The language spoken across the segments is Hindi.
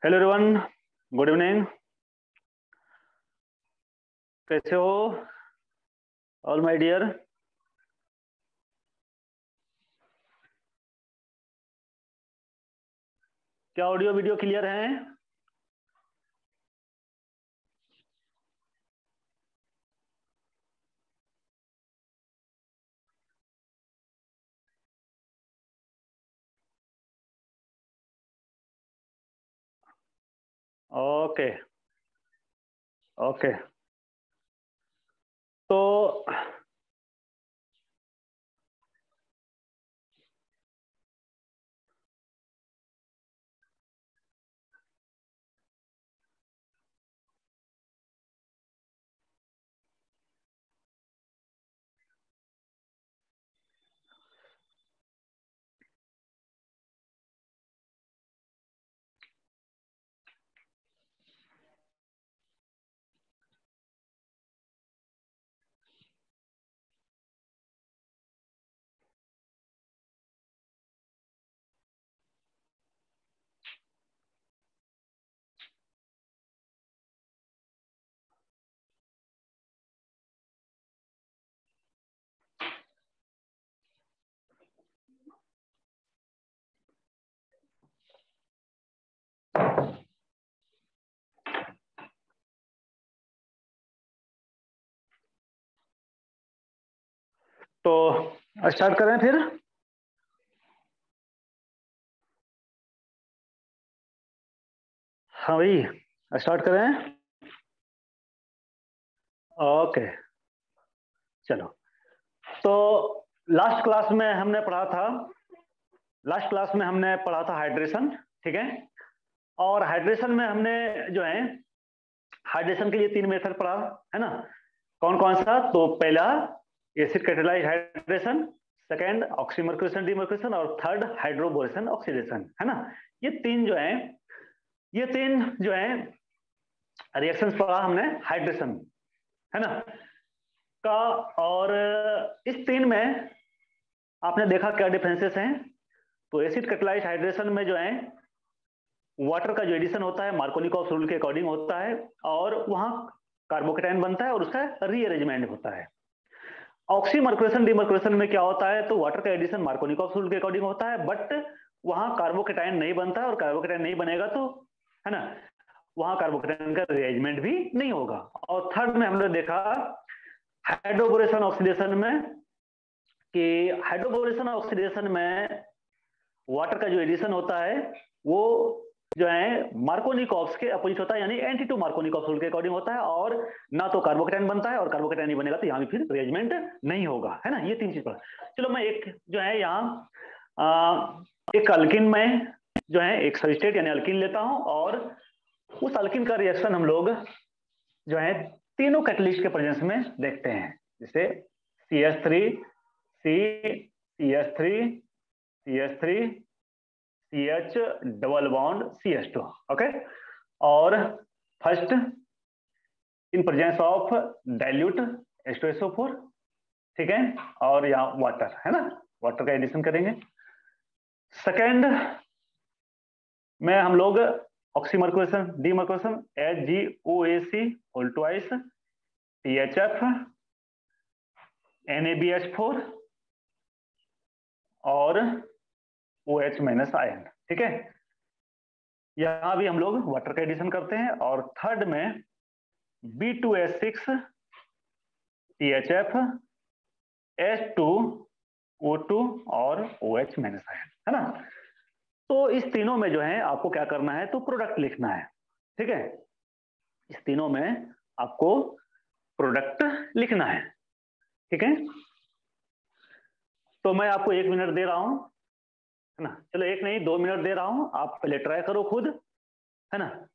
Hello everyone. Good evening. कैसे हो ऑल माय डियर? क्या ऑडियो वीडियो क्लियर है? ओके। ओके। तो तो स्टार्ट करें फिर। हाँ भाई, स्टार्ट करें। ओके, चलो। तो लास्ट क्लास में हमने पढ़ा था हाइड्रेशन। ठीक है। और हाइड्रेशन में हमने जो है हाइड्रेशन के लिए तीन मेथड पढ़ा, है ना? कौन कौन सा? तो पहला acid catalysed hydration, second oxymercuration demercuration, और थर्ड हाइड्रोबोरेशन ऑक्सीडेशन, है ना? ये तीन जो है ये तीन जो है रिएक्शंस पढ़ा हमने हाइड्रेशन, है ना? का। और इस तीन में आपने देखा क्या डिफरेंसेस हैं? तो एसिड कैटालाइज्ड हाइड्रेशन में जो है वाटर का जो एडिशन होता है मार्कोनिकॉफ रूल के अकॉर्डिंग होता है, और वहां कार्बोकेटाइन बनता है और उसका रीअरेंजमेंट होता है। ऑक्सीमर्क्यूरेशन डीमर्क्यूरेशन में क्या होता है? तो वाटर का एडिशन मार्कोनिकॉफ रूल के अकॉर्डिंग होता है, बट वहां कार्बोकेटाइन नहीं बनता है, और कार्बोकेटाइन नहीं बनेगा तो, है ना, वहां कार्बोकेटाइन का रीअरेंजमेंट भी नहीं होगा। और थर्ड में हमने देखा हाइड्रोबोरेशन ऑक्सीडेशन में कि हाइड्रोबोरेशन ऑक्सीडेशन में वाटर का जो एडिशन होता है वो जो है मार्कोनिकॉफ्स के अपोजिट होता है, यानी एंटी टू मार्कोनिकॉफ्स रूल के अकॉर्डिंग होता है, और ना तो कार्बोकेटाइन बनता है, और कार्बोकेटाइन नहीं बनेगा तो यहाँ भी फिर रिएरेंजमेंट नहीं होगा, है ना? ये तीन चीज पर। चलो मैं एक जो है यहाँ एक अल्किन में जो है एक सबस्ट्रेट यानी अल्किन लेता हूं, और उस अल्किन का रिएक्शन हम लोग जो है तीनों कैटलिस्ट के प्रेजेंस में देखते हैं। जैसे CH3 C, CH3 CH3 CH double bond CH2। Okay. और first in presence of dilute H2SO4। ठीक है। और यहाँ वाटर, है ना? वाटर का एडिशन करेंगे। सेकेंड में हम लोग oxymercuration demercuration HgOAC whole twice THF NaBH4 और OH माइनस आयन। ठीक है। यहां भी हम लोग वाटर का एडिशन करते हैं। और थर्ड में B2S6 THF H2O2 और OH माइनस आयन, है ना? तो इस तीनों में जो है आपको क्या करना है? तो प्रोडक्ट लिखना है। ठीक है। इस तीनों में आपको प्रोडक्ट लिखना है। ठीक है। तो मैं आपको 1 मिनट दे रहा हूं, है ना? चलो एक नहीं, 2 मिनट दे रहा हूं, आप पहले ट्राई करो खुद, है ना?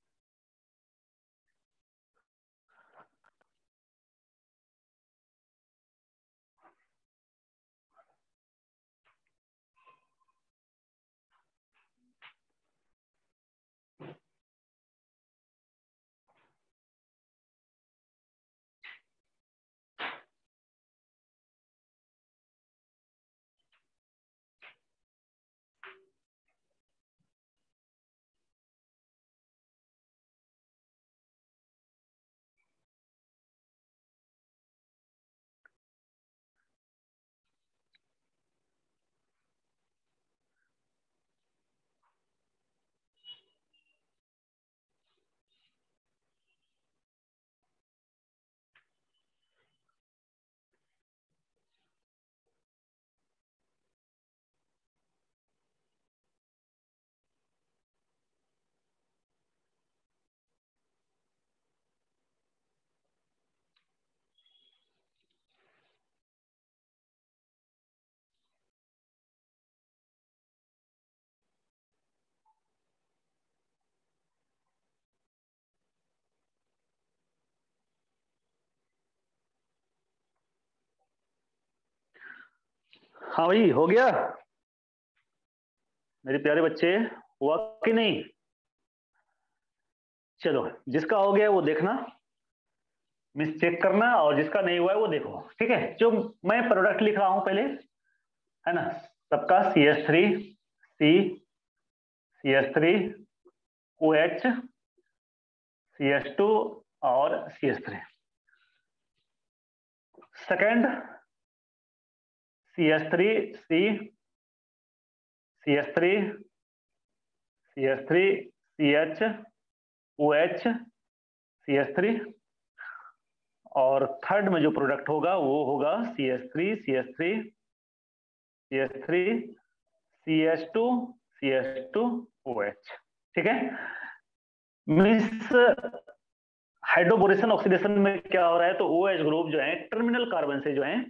हाँ भाई, हो गया मेरे प्यारे बच्चे, हुआ कि नहीं? चलो, जिसका हो गया वो देखना, मिस चेक करना, और जिसका नहीं हुआ है वो देखो। ठीक है, जो मैं प्रोडक्ट लिख रहा हूं पहले, है ना, सबका CH3 OH CH2 और CH3। Second CH3 CH3 CH3 CH OH CH3। और थर्ड में जो प्रोडक्ट होगा वो होगा CH3 CH2 ठीक है। मिस हाइड्रोबोरेशन ऑक्सीडेशन में क्या हो रहा है, तो OH ग्रुप जो है टर्मिनल कार्बन से जो है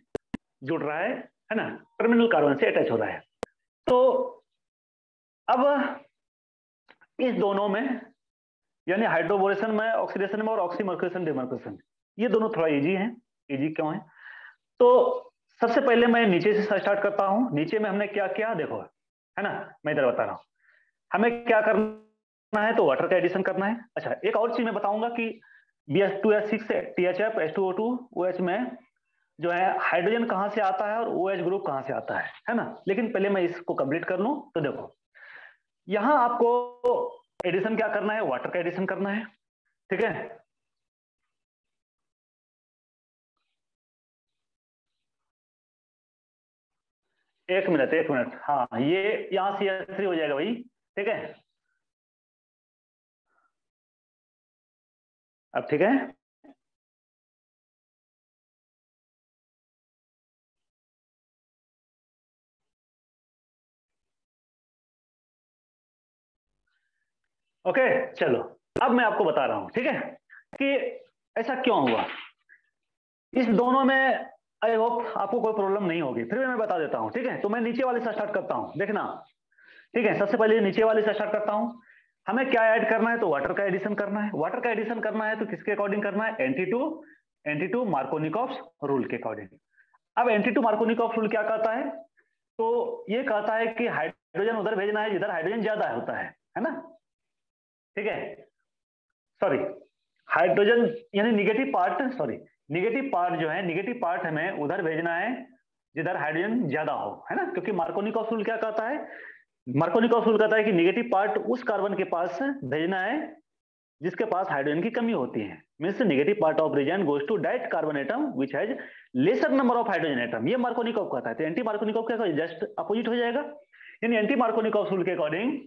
जुड़ रहा है ना, टर्मिनल कार्बन से अटैच हो रहा है। तो अब इस दोनों में, यानी हाइड्रोबोरेशन में, ऑक्सीडेशन में, और ऑक्सीमर्केशन डिमर्केशन, ये दोनों थोड़ा इजी हैं। इजी क्यों है? तो सबसे पहले मैं नीचे से स्टार्ट करता हूं। नीचे में हमने क्या किया देखो, है ना, मैं इधर बता रहा हूं हमें क्या करना है। तो वाटर का एडिशन करना है। अच्छा, एक और चीज मैं बताऊंगा कि BH2S6 THF H2O2 OH में जो है हाइड्रोजन कहां से आता है और OH ग्रुप कहां से आता है ना। लेकिन पहले मैं इसको कंप्लीट कर लूं। तो देखो, यहां आपको एडिशन क्या करना है, वाटर का एडिशन करना है। ठीक है, एक मिनट, हाँ, ये यहां CH3 हो जाएगा भाई। ठीक है, अब ठीक है। ओके, चलो, अब मैं आपको बता रहा हूं, ठीक है, कि ऐसा क्यों हुआ इस दोनों में। आई होप आपको कोई प्रॉब्लम नहीं होगी, फिर भी मैं बता देता हूं। ठीक है, तो मैं नीचे वाले से स्टार्ट करता हूं, देखना। ठीक है, सबसे पहले नीचे वाले से स्टार्ट करता हूं। हमें क्या ऐड करना है, तो वाटर का एडिशन करना है। वाटर का एडिशन करना है तो किसके अकॉर्डिंग करना है, एंटी टू मार्कोनिकॉफ रूल के अकॉर्डिंग। अब एंटी टू मार्कोनिकॉफ रूल क्या कहता है, तो ये कहता है कि हाइड्रोजन उधर भेजना है जिधर हाइड्रोजन ज्यादा होता है ना। ठीक है, सॉरी, हाइड्रोजन यानी negative part, sorry, negative part जो है, निगेटिव पार्ट हमें उधर भेजना है जिधर हाइड्रोजन ज्यादा हो, है ना। क्योंकि मार्कोनिकॉफ रूल क्या कहता है, मार्कोनिकॉफ रूल कहता है कि निगेटिव पार्ट उस कार्बन के पास भेजना है जिसके पास हाइड्रोजन की कमी होती है। Means negative part of reagent goes to that carbon atom which has lesser number of hydrogen atom, ये मार्कोनिकॉफ कहता है। तो एंटी मार्कोनिकॉफ क्या, जस्ट अपोजिट हो जाएगा। यानी एंटी मार्कोनिकॉफ रूल के अकॉर्डिंग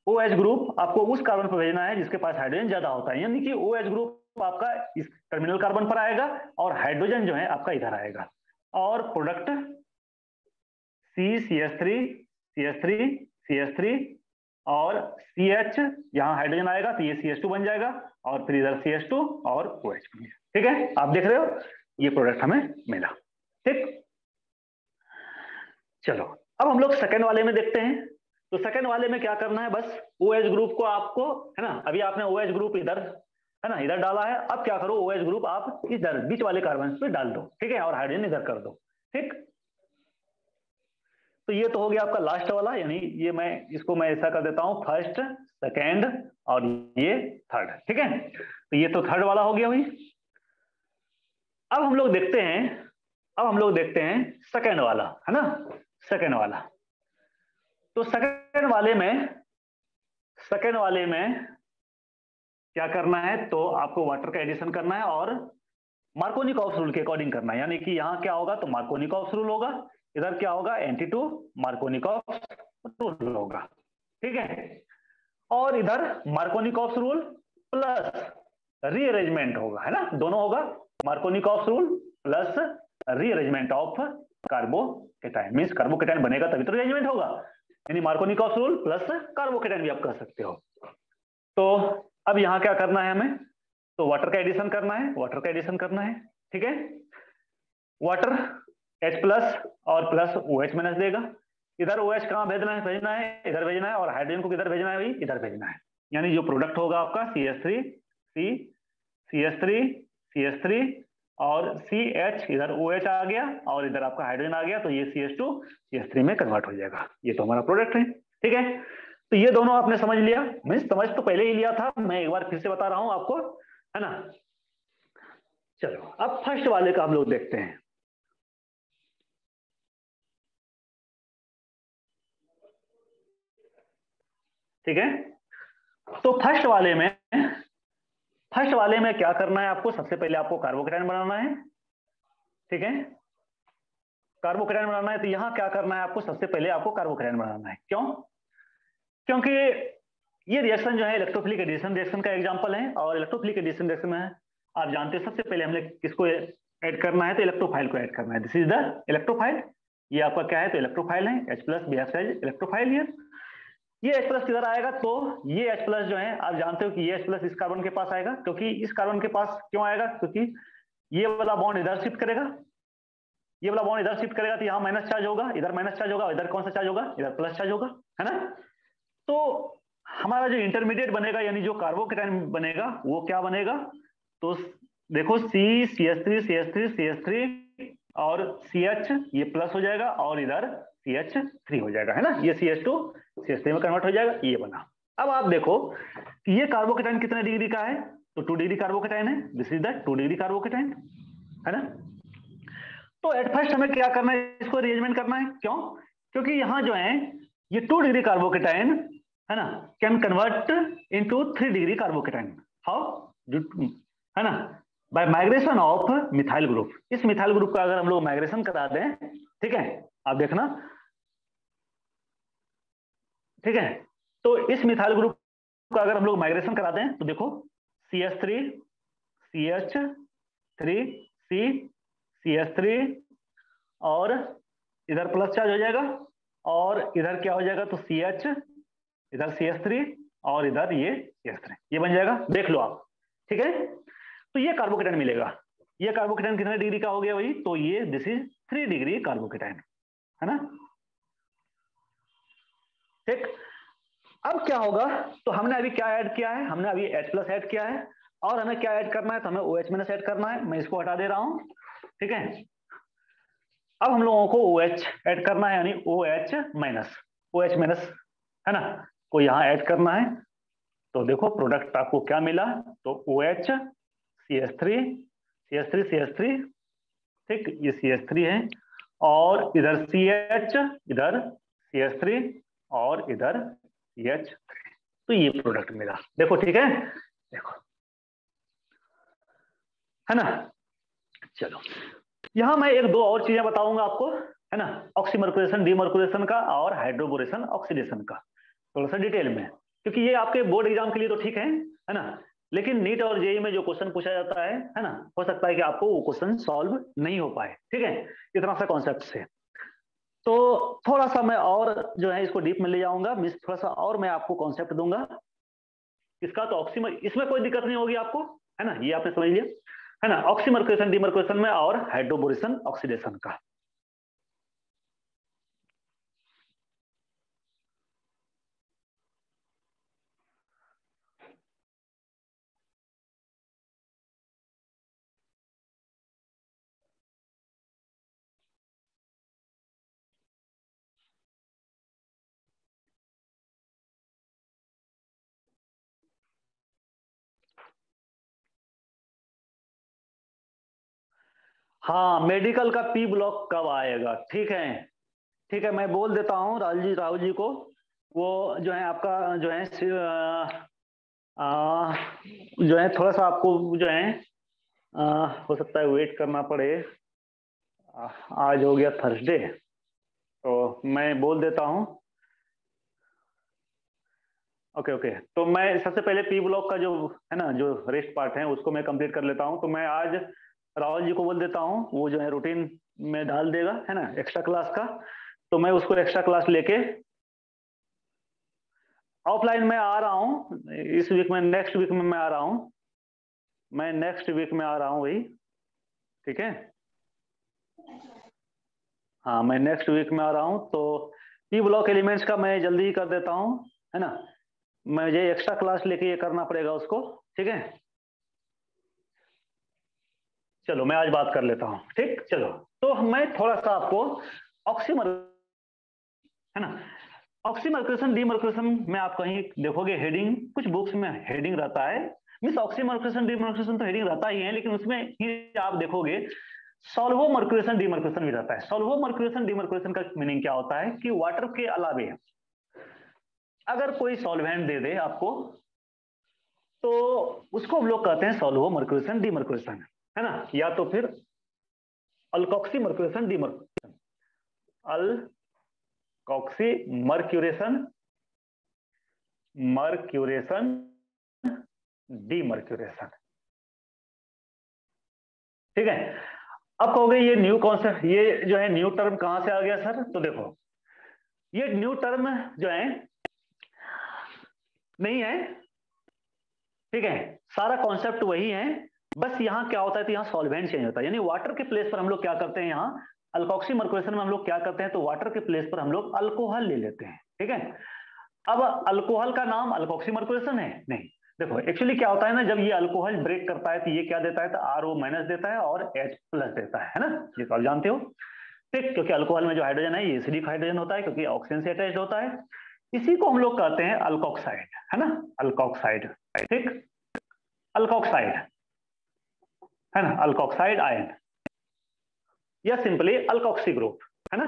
OH ग्रुप आपको उस कार्बन पर भेजना है जिसके पास हाइड्रोजन ज्यादा होता है। यानी कि OH ग्रुप आपका इस टर्मिनल कार्बन पर आएगा और हाइड्रोजन जो है आपका इधर आएगा। और प्रोडक्ट CH3 और CH, यहाँ हाइड्रोजन आएगा तो ये CH2 बन जाएगा, और फिर इधर CH2 और OH बन जाएगा। ठीक है, आप देख रहे हो ये प्रोडक्ट हमें मिला। ठीक, चलो, अब हम लोग सेकंड वाले में देखते हैं। तो सेकंड वाले में क्या करना है, बस OH ग्रुप को आपको, है ना, अभी आपने OH ग्रुप इधर, है ना, इधर डाला है। अब क्या करो, OH ग्रुप आप इधर बीच वाले कार्बन पे डाल दो। ठीक है, और हाइड्रोजन इधर कर दो। ठीक, तो ये तो हो गया आपका लास्ट वाला, यानी ये मैं इसको मैं ऐसा कर देता हूं, फर्स्ट, सेकेंड और ये थर्ड। ठीक है, तो ये तो थर्ड वाला हो गया भाई। अब हम लोग देखते हैं, अब हम लोग देखते हैं सेकेंड वाला, है ना, सेकेंड वाला। तो सेकेंड वाले में क्या करना है, तो आपको वाटर का एडिशन करना है और मार्कोनिकॉफ रूल के अकॉर्डिंग करना है। यानी कि यहाँ क्या होगा, तो मार्कोनिकॉफ रूल होगा, इधर क्या होगा, एंटी टू मार्कोनिकॉफ रूल होगा। ठीक है, और इधर मार्कोनिकॉफ रूल प्लस रीअरेंजमेंट होगा, है ना, दोनों होगा, Markovnikov rule plus rearrangement of carbocation. Means carbocation बनेगा तभी तो रीअरेंजमेंट होगा, यानी मार्कोनिकॉफ रूल प्लस कार्बोकेटाइन भी आप कह सकते हो। तो अब यहां क्या करना है हमें, तो वाटर का एडिशन करना है, वाटर का एडिशन करना है। ठीक है, वाटर H प्लस और प्लस OH माइनस देगा। इधर OH कहां भेजना है, इधर भेजना है, और हाइड्रोजन को किधर भेजना है भाई, इधर भेजना है। यानी जो प्रोडक्ट होगा आपका CH3 CH3 CH3 और CH इधर OH आ गया और इधर आपका हाइड्रोजन आ गया, तो ये CH2 CH3 में कन्वर्ट हो जाएगा। ये तो हमारा प्रोडक्ट है, ठीक है। तो ये दोनों आपने समझ लिया, मैं समझ तो पहले ही लिया था, मैं एक बार फिर से बता रहा हूं आपको, है ना। चलो अब फर्स्ट वाले का हम लोग देखते हैं। ठीक है, तो फर्स्ट वाले में क्या करना है आपको, सबसे पहले आपको कार्बोकेटाइन बनाना है। ठीक है, कार्बोकेटाइन बनाना है, तो यहां क्या करना है आपको, सबसे पहले आपको कार्बोकेटाइन बनाना है। क्यों? क्योंकि ये रिएक्शन जो है इलेक्ट्रोफिलिक एडिशन रिएक्शन का एग्जांपल है, और इलेक्ट्रोफिलिक एडिशन रिएक्शन में आप जानते हैं सबसे पहले हमने किसको ऐड करना है, तो इलेक्ट्रोफाइल को ऐड करना है। This is the electrophile. ये आपका क्या है, तो इलेक्ट्रोफाइल है, H+ BF इलेक्ट्रोफाइल। ये H+ किधर आएगा, तो ये H+ जो है आप जानते हो कि ये H+ इस कार्बन के पास आएगा। क्योंकि इस कार्बन के पास क्यों आएगा, क्योंकि ये वाला बॉन्ड इधर शिफ्ट करेगा, ये वाला बॉन्ड इधर शिफ्ट करेगा, तो यहाँ माइनस चार्ज होगा, इधर माइनस चार्ज होगा, इधर कौन सा चार्ज होगा, इधर प्लस चार्ज होगा, है ना। तो हमारा जो इंटरमीडिएट बनेगा, यानी जो कार्बोकेटाइन बनेगा, वो क्या बनेगा, तो देखो CH3 और CH ये प्लस हो जाएगा, और इधर CH3 हो जाएगा, है ना। ये CH2 CH3 में कन्वर्ट हो जाएगा, ये बना। अब आप देखो कि ये कार्बोकेटाइन कितने डिग्री का है, तो 2 डिग्री कार्बोकेटाइन है। This is the 2 degree carbocation, है ना। तो एट फर्स्ट हमें क्या करना है, इसको अरेंजमेंट करना है। क्यों? क्योंकि यहां जो है ये 2 डिग्री कार्बोकेटाइन, है ना, can convert into 3 degree carbocation. How? है ना, by migration of methyl group. इस मिथाइल ग्रुप का अगर हम लोग माइग्रेशन करा दें, ठीक है, आप देखना, ठीक है, तो इस मिथाइल ग्रुप का अगर हम लोग माइग्रेशन करा दें, तो देखो CH3 CH3 C CH3, और इधर प्लस चार्ज हो जाएगा, और इधर क्या हो जाएगा, तो CH, इधर CH3, और इधर ये CH3, ये बन जाएगा, देख लो आप। ठीक है, तो ये कार्बोकेटाइन मिलेगा। ये कार्बोकेटाइन कितने डिग्री का हो गया वही, तो ये दिस इज 3 डिग्री कार्बोकेटाइन, है ना। ठीक, अब क्या होगा, तो हमने अभी क्या ऐड किया है, हमने अभी H+ ऐड किया है, और हमें क्या ऐड करना है, तो हमें OH- ऐड करना है। मैं इसको हटा दे रहा हूं, ठीक है। अब हम लोगों को OH ऐड करना है, यानी OH-, है ना, को यहाँ ऐड करना है। तो देखो प्रोडक्ट आपको क्या मिला, तो OH CH3, ठीक, ये CH3 है, और इधर CH, इधर CH3, और इधर CH3, तो ये प्रोडक्ट मिला। देखो ठीक है, देखो, है ना। चलो यहां मैं एक दो और चीजें बताऊंगा आपको, है ना, ऑक्सीमर्कुरेशन डीमर्कुरेशन का, और हाइड्रोबोरेशन ऑक्सीडेशन का, थोड़ा सा डिटेल में। क्योंकि ये आपके बोर्ड एग्जाम के लिए तो ठीक है ना, लेकिन नीट और जेई में जो क्वेश्चन पूछा जाता है ना, हो सकता है कि आपको वो क्वेश्चन सॉल्व नहीं हो पाए, ठीक है, इतना सा कॉन्सेप्ट से। तो थोड़ा सा मैं और जो है इसको डीप में ले जाऊंगा, मिस थोड़ा सा और मैं आपको कॉन्सेप्ट दूंगा इसका। तो ऑक्सीमर, इसमें कोई दिक्कत नहीं होगी आपको, है ना, ये आपने समझ लिया, है ना, ऑक्सीमर्कुरेशन डीमर्कुरेशन में, और हाइड्रोबोरेशन ऑक्सीडेशन का। हाँ, मेडिकल का पी ब्लॉक कब आएगा, ठीक है, ठीक है, मैं बोल देता हूँ राहुल जी को। वो जो है आपका जो है जो है थोड़ा सा आपको जो है हो सकता है वेट करना पड़े। आज हो गया थर्सडे, तो मैं बोल देता हूँ। ओके ओके, तो मैं सबसे पहले पी ब्लॉक का जो है ना, जो रेस्ट पार्ट है उसको मैं कंप्लीट कर लेता हूँ। तो मैं आज राहुल जी को बोल देता हूँ, वो जो है रूटीन में डाल देगा, है ना, एक्स्ट्रा क्लास का। तो मैं उसको एक्स्ट्रा क्लास लेके ऑफलाइन में आ रहा हूँ इस वीक में, नेक्स्ट वीक में मैं आ रहा हूँ, मैं नेक्स्ट वीक में आ रहा हूँ वही, ठीक है। हाँ, मैं नेक्स्ट वीक में आ रहा हूँ, तो पी ब्लॉक एलिमेंट्स का मैं जल्दी ही कर देता हूँ, है ना। मुझे एक्स्ट्रा क्लास लेके ये करना पड़ेगा उसको, ठीक है। चलो मैं आज बात कर लेता हूं, ठीक। चलो तो मैं थोड़ा सा आपको ऑक्सीमर, है ना, ऑक्सीमर्क्यूरेशन डीमर्क्यूरेशन में आप कहीं देखोगे हेडिंग, कुछ बुक्स में हेडिंग रहता है, मीन्स ऑक्सीमर्क्यूरेशन डीमर्क्यूरेशन तो हेडिंग रहता ही है, लेकिन उसमें ही आप देखोगे सॉल्वो मर्क्यूरेशन डीमर्क्यूरेशन भी रहता है। सॉल्वो मर्क्यूरेशन डीमर्क्यूरेशन का मीनिंग क्या होता है कि वाटर के अलावे अगर कोई सॉल्वेंट दे दे आपको, तो उसको हम लोग कहते हैं सॉल्वो मर्क्यूरेशन डीमर्क्यूरेशन, है ना, या तो फिर alkoxy mercuration demercuration, alkoxy mercuration mercuration demercuration, ठीक है। अब कहोगे ये न्यू कॉन्सेप्ट, ये जो है न्यू टर्म कहां से आ गया सर? तो देखो ये न्यू टर्म जो है नहीं है, ठीक है, सारा कॉन्सेप्ट वही है, बस यहाँ क्या होता है, तो यहाँ सॉल्वेंट चेंज होता है, यानी वाटर के प्लेस पर हम लोग क्या करते हैं, यहाँ अल्कोक्सी मर्क्यूरेशन में हम लोग क्या करते हैं, तो वाटर के प्लेस पर हम लोग अल्कोहल ले लेते हैं, ठीक है। अब अल्कोहल का नाम अल्कोक्सी मर्क्यूरेशन है? नहीं। देखो एक्चुअली क्या होता है ना, जब ये अल्कोहल ब्रेक करता है तो ये क्या देता है, तो RO माइनस देता है और H प्लस देता है ना, ये तो आप जानते हो, ठीक। क्योंकि अल्कोहल में जो हाइड्रोजन है ये एसिडिक हाइड्रोजन होता है, क्योंकि ऑक्सीजन से अटैच्ड होता है। इसी को हम लोग कहते हैं अल्कोक्साइड, है ना, अल्कोक्साइड, ठीक, अल्कोक्साइड, है ना, अल्कोक्साइड आयन या सिंपली अल्कोक्सी ग्रुप, है ना।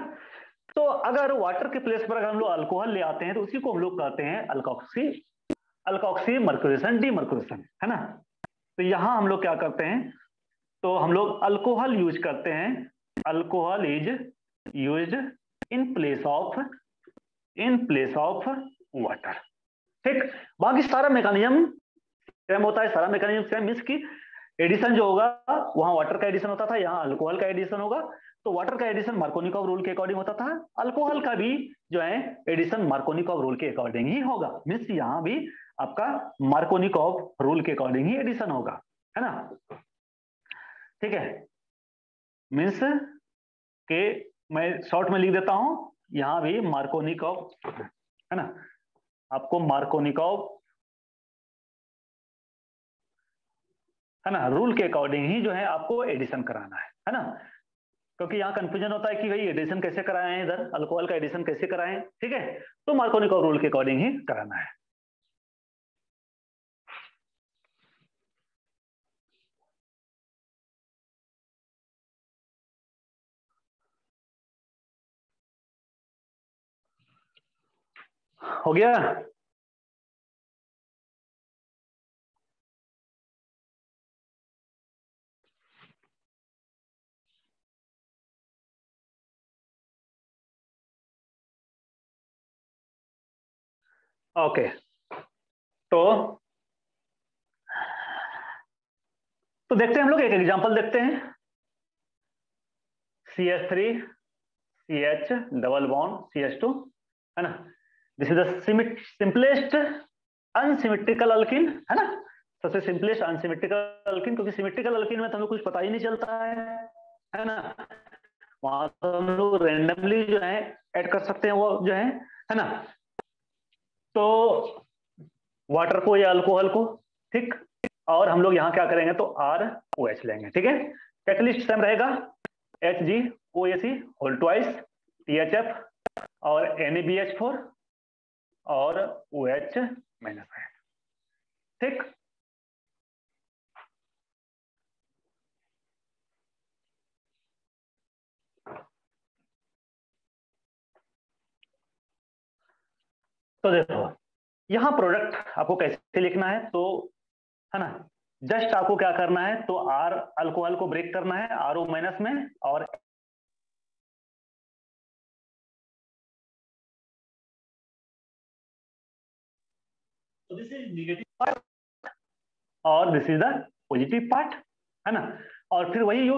तो अगर वाटर के प्लेस पर अगर हम लोग अल्कोहल ले आते हैं तो उसी को हम लोग कहते हैं अल्कोक्सी, अल्कोक्सी मर्क्यूरेशन डीमर्क्यूरेशन, है ना। तो यहां हम लोग क्या करते हैं, तो हम लोग अल्कोहल यूज करते हैं, alcohol is used in place of water, ठीक। बाकी सारा मैकेनिज्म सेम होता है, सारा मैकेनिज्म सेम, मींस की एडिशन जो होगा वहां वाटर का एडिशन होता था, यहाँ अल्कोहल का एडिशन होगा, तो वाटर का एडिशन मार्कोनिकॉव रूल के अकॉर्डिंग होता था, अल्कोहल का भी जो है एडिशन मार्कोनिकॉव रूल के अकॉर्डिंग ही होगा, मीन्स यहाँ भी आपका मार्कोनिकॉव रूल के अकॉर्डिंग ही एडिशन होगा, है ना, ठीक है। मीन्स के मैं शॉर्ट में लिख देता हूं, यहां भी मार्कोनिकॉव, है ना, आपको मार्कोनिकॉव, है ना, रूल के अकॉर्डिंग ही जो है आपको एडिशन कराना है ना, क्योंकि यहाँ कंफ्यूजन होता है कि भाई एडिशन कैसे कराएं, इधर अल्कोहल का एडिशन कैसे कराएं, ठीक है, तो मार्कोनिकॉव रूल के अकॉर्डिंग ही कराना है। हो गया? ओके, तो देखते हैं हम लोग एक एग्जांपल देखते हैं, CH3 CH double bond CH2, है ना, this is the simplest unsymmetrical alkene, है ना, सबसे सिंपलेस्ट अनसिमेट्रिकल अल्किन, क्योंकि सिमेट्रिकल अल्किन में तो हमें कुछ पता ही नहीं चलता है ना, वहां तो हम लोग रेंडमली जो है ऐड कर सकते हैं वो जो है ना, तो वाटर को या अल्कोहल को, ठीक, और हम लोग यहाँ क्या करेंगे, तो ROH लेंगे, ठीक है, कैटलिस्ट सेम रहेगा, HgOAC होल ट्वाइस THF और NaBH4 और OH माइनस है, ठीक। तो देखो यहाँ प्रोडक्ट आपको कैसे लिखना है, तो है ना, जस्ट आपको क्या करना है, तो R अल्कोहल को ब्रेक करना है RO माइनस में, और दिस इज नेगेटिव पार्ट और this is the positive part, है ना, और फिर वही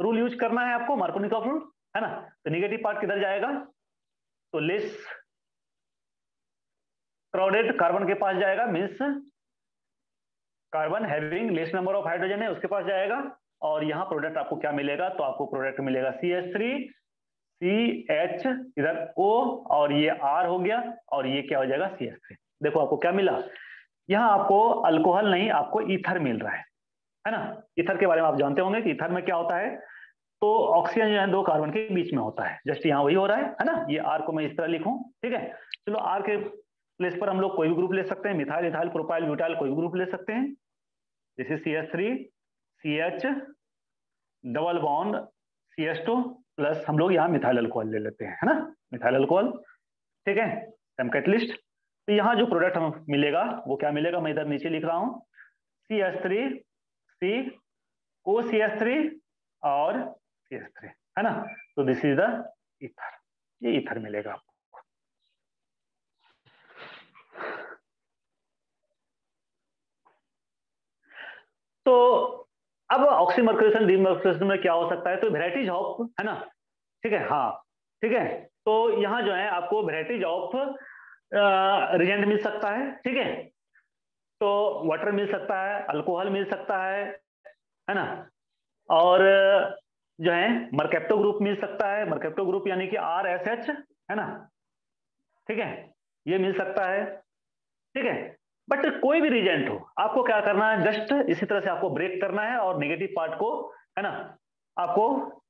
रूल यूज करना है आपको, मार्कोनिकॉव रूल, है ना। तो नेगेटिव पार्ट किधर जाएगा, तो लेस क्राउडेड कार्बन के पास जाएगा, means carbon having less number of hydrogen है उसके पास जाएगा, और यहाँ प्रोडक्ट आपको क्या मिलेगा, तो आपको प्रोडक्ट मिलेगा CH3 CH इधर O और ये R हो गया, और ये क्या हो जाएगा CH3। देखो आपको क्या मिला, यहाँ आपको अल्कोहल नहीं, आपको ईथर मिल रहा है, है ना। ईथर के बारे में आप जानते होंगे कि ईथर में क्या होता है, तो ऑक्सीजन जो है दो कार्बन के बीच में होता है, जस्ट यहाँ वही हो रहा है ना। ये आर को मैं इस तरह लिखूं, ठीक है। चलो आर के प्लेस पर हम लोग कोई भी ग्रुप ले सकते हैं, मिथाइल इथाइल प्रोपाइल ब्यूटाइल कोई भी ग्रुप ले सकते हैं, जैसे CH3 CH double bond CH2 plus हम लोग यहाँ मिथाइल अल्कोहल ले लेते हैं, है ना, मिथाइल अल्कोहल, ठीक है, हम कैटलिस्ट। तो यहाँ जो प्रोडक्ट हमें मिलेगा वो क्या मिलेगा, मैं इधर नीचे लिख रहा हूँ, CH3 C OCH3 और CH3, है ना। तो दिस इज द ईथर, ये ईथर मिलेगा आपको। तो अब ऑक्सीमर्क्यूरेशन डीमर्क्यूरेशन में क्या हो सकता है, तो वेराइटीज ऑफ, है ना, ठीक है, हाँ, ठीक है। तो यहाँ जो है आपको वेराइटीज ऑफ रिजेंट मिल सकता है, ठीक है। तो वाटर मिल सकता है, अल्कोहल मिल सकता है ना, और जो है मर्केप्टो ग्रुप मिल सकता है, मर्केप्टो ग्रुप यानी कि RSH, है ना, ठीक है, ये मिल सकता है, ठीक है। बट कोई भी रिजेंट हो, आपको क्या करना है, जस्ट इसी तरह से आपको ब्रेक करना है और नेगेटिव पार्ट को, है ना, आपको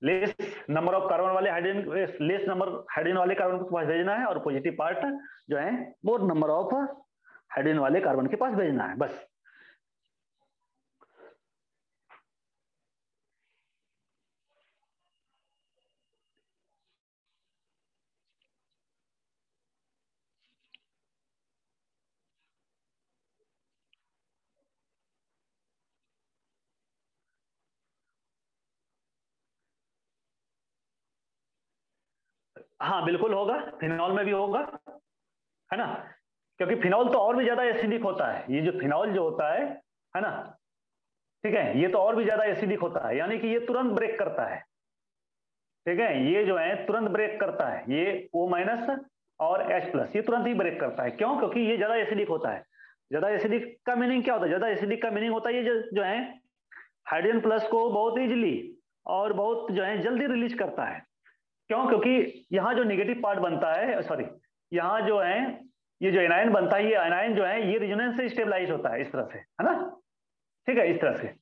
लेस नंबर ऑफ कार्बन वाले हाइड्रोजन, लेस नंबर हाइड्रोजन वाले कार्बन के पास भेजना है, और पॉजिटिव पार्ट जो है मोर नंबर ऑफ हाइड्रोजन वाले कार्बन के पास भेजना है, बस। हाँ बिल्कुल होगा, फिनॉल में भी होगा, है ना, क्योंकि फिनॉल तो और भी ज्यादा एसिडिक होता है, ये जो फिनॉल जो होता है ना, ठीक है, ये तो और भी ज्यादा एसिडिक होता है, यानी कि ये तुरंत ब्रेक करता है, ठीक है, ये जो है तुरंत ब्रेक करता है, ये O- और H+, ये तुरंत ही ब्रेक करता है, क्यों, क्योंकि ये ज्यादा एसिडिक होता है। ज्यादा एसिडिक का मीनिंग क्या होता है, ज्यादा एसिडिक का मीनिंग होता है ये जो है हाइड्रोजन प्लस को बहुत इजीली और बहुत जो है जल्दी रिलीज करता है, क्यों, क्योंकि यहाँ जो नेगेटिव पार्ट बनता है, सॉरी, यहाँ जो है ये जो एनायन बनता है, ये एनायन जो है ये रेजोनेंस से स्टेबलाइज होता है, इस तरह से, है ना, ठीक है, इस तरह से।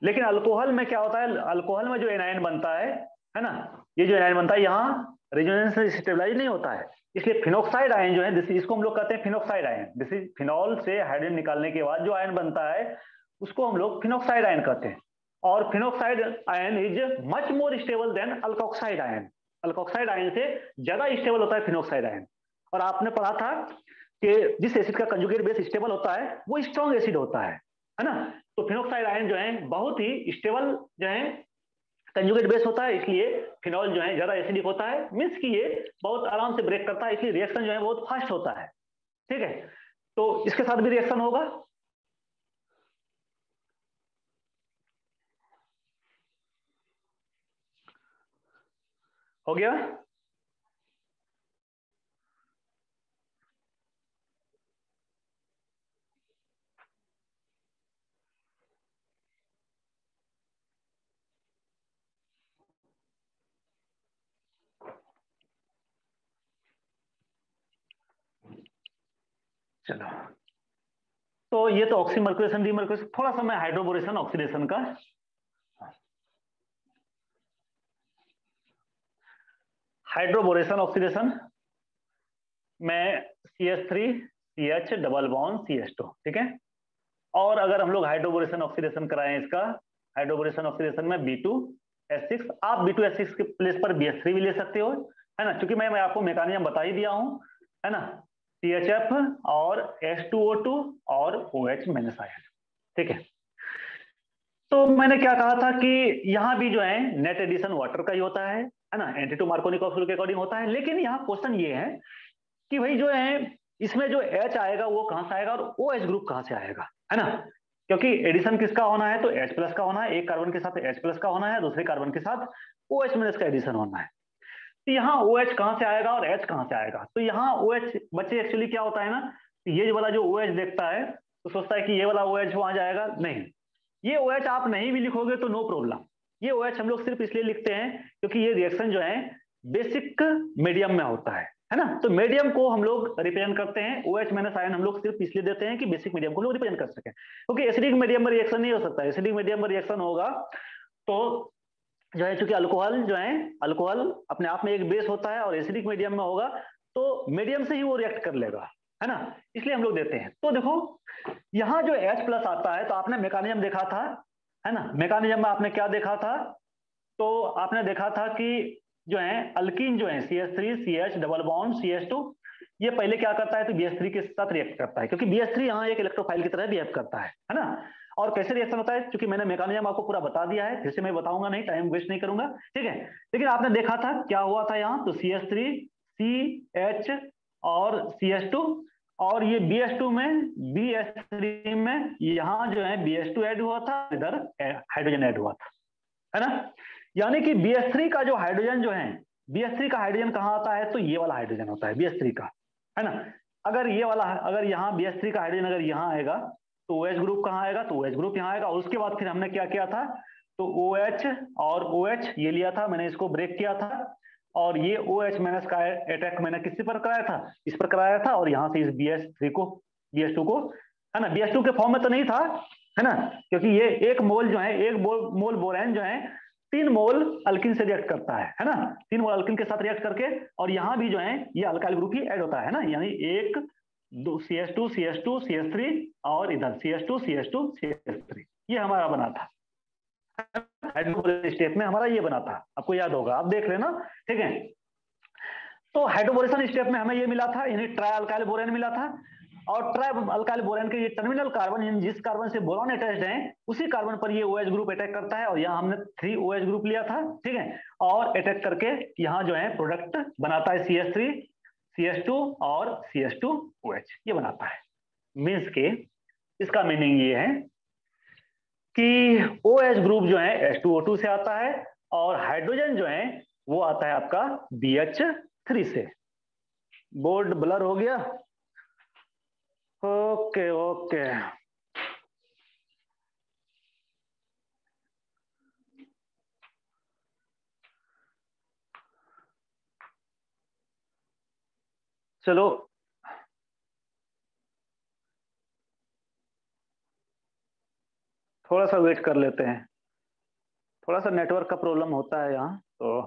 लेकिन अल्कोहल में क्या होता है, अल्कोहल में जो एनायन बनता है ना, ये जो एनायन बनता है यहाँ रेजोनेंस से स्टेबलाइज नहीं होता है, इसलिए फिनोक्साइड आयन जो है, इसको हम लोग कहते हैं phenoxide ion, this is phenol से हाइड्रोजन निकालने के बाद जो आयन बनता है उसको हम लोग फिनोक्साइड आयन कहते हैं, और phenoxide ion is much more stable then alkoxide ion, alkoxide ion से ज्यादा स्टेबल होता है फिनोक्साइड आयन। और आपने पढ़ा था कि जिस एसिड का कंजुगेट बेस स्टेबल होता है वो स्ट्रॉन्ग एसिड होता है ना। तो फिनोक्साइड आयन जो है बहुत ही स्टेबल जो है कंजुगेट बेस होता है, इसलिए फिनॉल जो है ज्यादा एसिडिक होता है, मीन्स कि ये बहुत आराम से ब्रेक करता है, इसलिए रिएक्शन जो है बहुत फास्ट होता है, ठीक है। तो इसके साथ भी रिएक्शन होगा, हो गया। चलो, तो ये तो ऑक्सीमर्क्यूरेशन डीमर्क्यूरेशन, थोड़ा सा मैं हाइड्रोबोरेशन ऑक्सीडेशन का, हाइड्रोबोरेशन ऑक्सीडेशन में CH3 CH double bond CH2, ठीक है। और अगर हम लोग हाइड्रोबोरेशन ऑक्सीडेशन कराएं इसका, हाइड्रोबोरेशन ऑक्सीडेशन में B2H6, आप B2H6 के प्लेस पर BH3 भी ले सकते हो, है ना, क्योंकि मैं आपको मैकेनिज्म बता ही दिया हूं, है ना, CHF और H2O2 और OH माइनस आयन, ठीक है। तो मैंने क्या कहा था कि यहाँ भी जो है नेट एडिशन वाटर का ही होता है ना, एंटी टू मार्कोनी कॉफी के अकॉर्डिंग होता है, लेकिन यहाँ क्वेश्चन ये है कि भाई जो है इसमें जो H आएगा वो कहां से आएगा और OH ग्रुप कहां से आएगा, है ना, क्योंकि एडिशन किसका होना है, तो H+ का होना है, एक कार्बन के साथ H+ का होना है, दूसरे कार्बन के साथ OH माइनस का एडिशन होना है। तो यहाँ OH कहां से आएगा और H कहां से आएगा, तो यहाँ OH बच्चे एक्चुअली क्या होता है ना, ये वाला जो OH देखता है तो सोचता है कि ये वाला OH वहां जाएगा, नहीं, ये OH आप नहीं भी लिखोगे तो नो प्रॉब्लम, ये OH हम लोग सिर्फ इसलिए लिखते हैं क्योंकि ये रिएक्शन जो है बेसिक मीडियम में होता है, है ना। तो मीडियम को हम लोग रिप्रेजेंट करते हैं, OH माइनस आयन हम लोग सिर्फ इसलिए देते हैं कि बेसिक मीडियम को लोग रिप्रेजेंट कर सकें, क्योंकि एसिडिक मीडियम में रिएक्शन नहीं हो सकता। एसिडिक मीडियम में रिएक्शन होगा तो जो है, चूंकि अल्कोहल जो है, अल्कोहल अपने आप में एक बेस होता है, और एसिडिक मीडियम में होगा तो मीडियम से ही वो रिएक्ट कर लेगा, है ना। इसलिए हम लोग देते हैं। तो देखो यहां जो H प्लस आता है, तो आपने मैकेनिज्म देखा था, है ना। मैकेनिज्म में आपने क्या देखा था, तो आपने देखा था कि जो है अल्कीन जो है CH3 CH double bond CH2, ये पहले क्या करता है, तो BH3 के साथ रिएक्ट करता है, क्योंकि BH3 यहाँ एक इलेक्ट्रोफाइल की तरह बिहेव करता है ना। और कैसे रिएक्शन होता है, क्योंकि मैंने मैकेनिज्म आपको पूरा बता दिया है, फिर से मैं बताऊंगा नहीं, टाइम वेस्ट नहीं करूंगा, ठीक है। लेकिन आपने देखा था क्या हुआ था यहाँ, तो CH3 CH और CH2, और ये BH2 में BH3 में यहाँ जो है BH2 ऐड हुआ था, इधर हाइड्रोजन ऐड हुआ था, है ना। यानी कि BH3 का जो हाइड्रोजन जो है, BH3 का हाइड्रोजन कहाँ आता है, तो ये वाला हाइड्रोजन होता है BH3 का, है ना। अगर ये वाला, अगर यहाँ BH3 का हाइड्रोजन अगर यहाँ आएगा तो OH ग्रुप कहाँ आएगा, तो OH ग्रुप यहाँ आएगा। और उसके बाद फिर हमने क्या किया था, तो OH और OH ये लिया था, मैंने इसको ब्रेक किया था, और ये OH माइनस का अटैक मैंने किसी पर कराया था, इस पर कराया था, और यहाँ से इस BH3 को, BH2 को, है ना, BH2 के फॉर्म में तो नहीं था, है ना, क्योंकि ये एक मोल जो है, एक मोल बोरेन जो है 3 मोल अल्किन से रिएक्ट करता है ना, 3 मोल अल्किन के साथ रिएक्ट करके, और यहां भी जो है ये अल्काइल ग्रुप ही ऐड होता है ना, यानी 1 2 CH2 CH2 CH3, और इधर CH2 CH2 CH3, ये हमारा बना था हाइड्रोबोरेशन स्टेप में, हमारा ये बना था, आपको याद होगा, आप देख लेना, ठीक है। तो हाइड्रोबोरेशन स्टेप में हमें ये मिला था, यानी ट्राई अल्काइल बोरेन मिला था, और ट्राई अल्काइल बोरेन के ये टर्मिनल कार्बन, जिस कार्बन से बोरॉन अटैच्ड है, उसी कार्बन पर ये OH ग्रुप अटैक करता है, और यहाँ हमने 3 OH ग्रुप लिया था, ठीक है, और अटैक करके यहाँ जो है प्रोडक्ट बनाता है CH3 CH2 और CH2OH, ये बनाता है। मीन्स के इसका मीनिंग ये है कि OH ग्रुप जो है H2O2 से आता है, और हाइड्रोजन जो है वो आता है आपका BH3 से। बोर्ड ब्लर हो गया, ओके ओके। चलो थोड़ा सा वेट कर लेते हैं, थोड़ा सा नेटवर्क का प्रॉब्लम होता है यहाँ, तो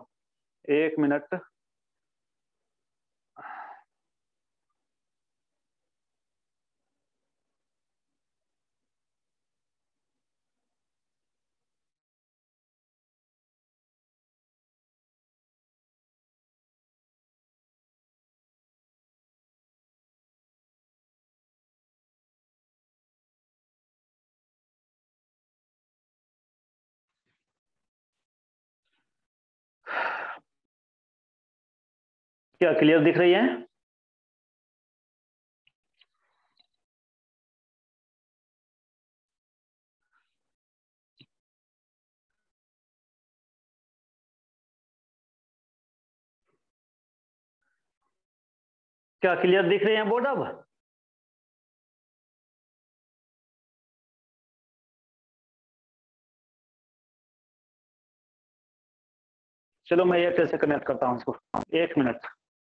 1 मिनट। क्या क्लियर दिख रही है? क्या क्लियर दिख रही है बोर्ड अब? चलो मैं एयरटेल से कनेक्ट करता हूँ इसको, 1 मिनट,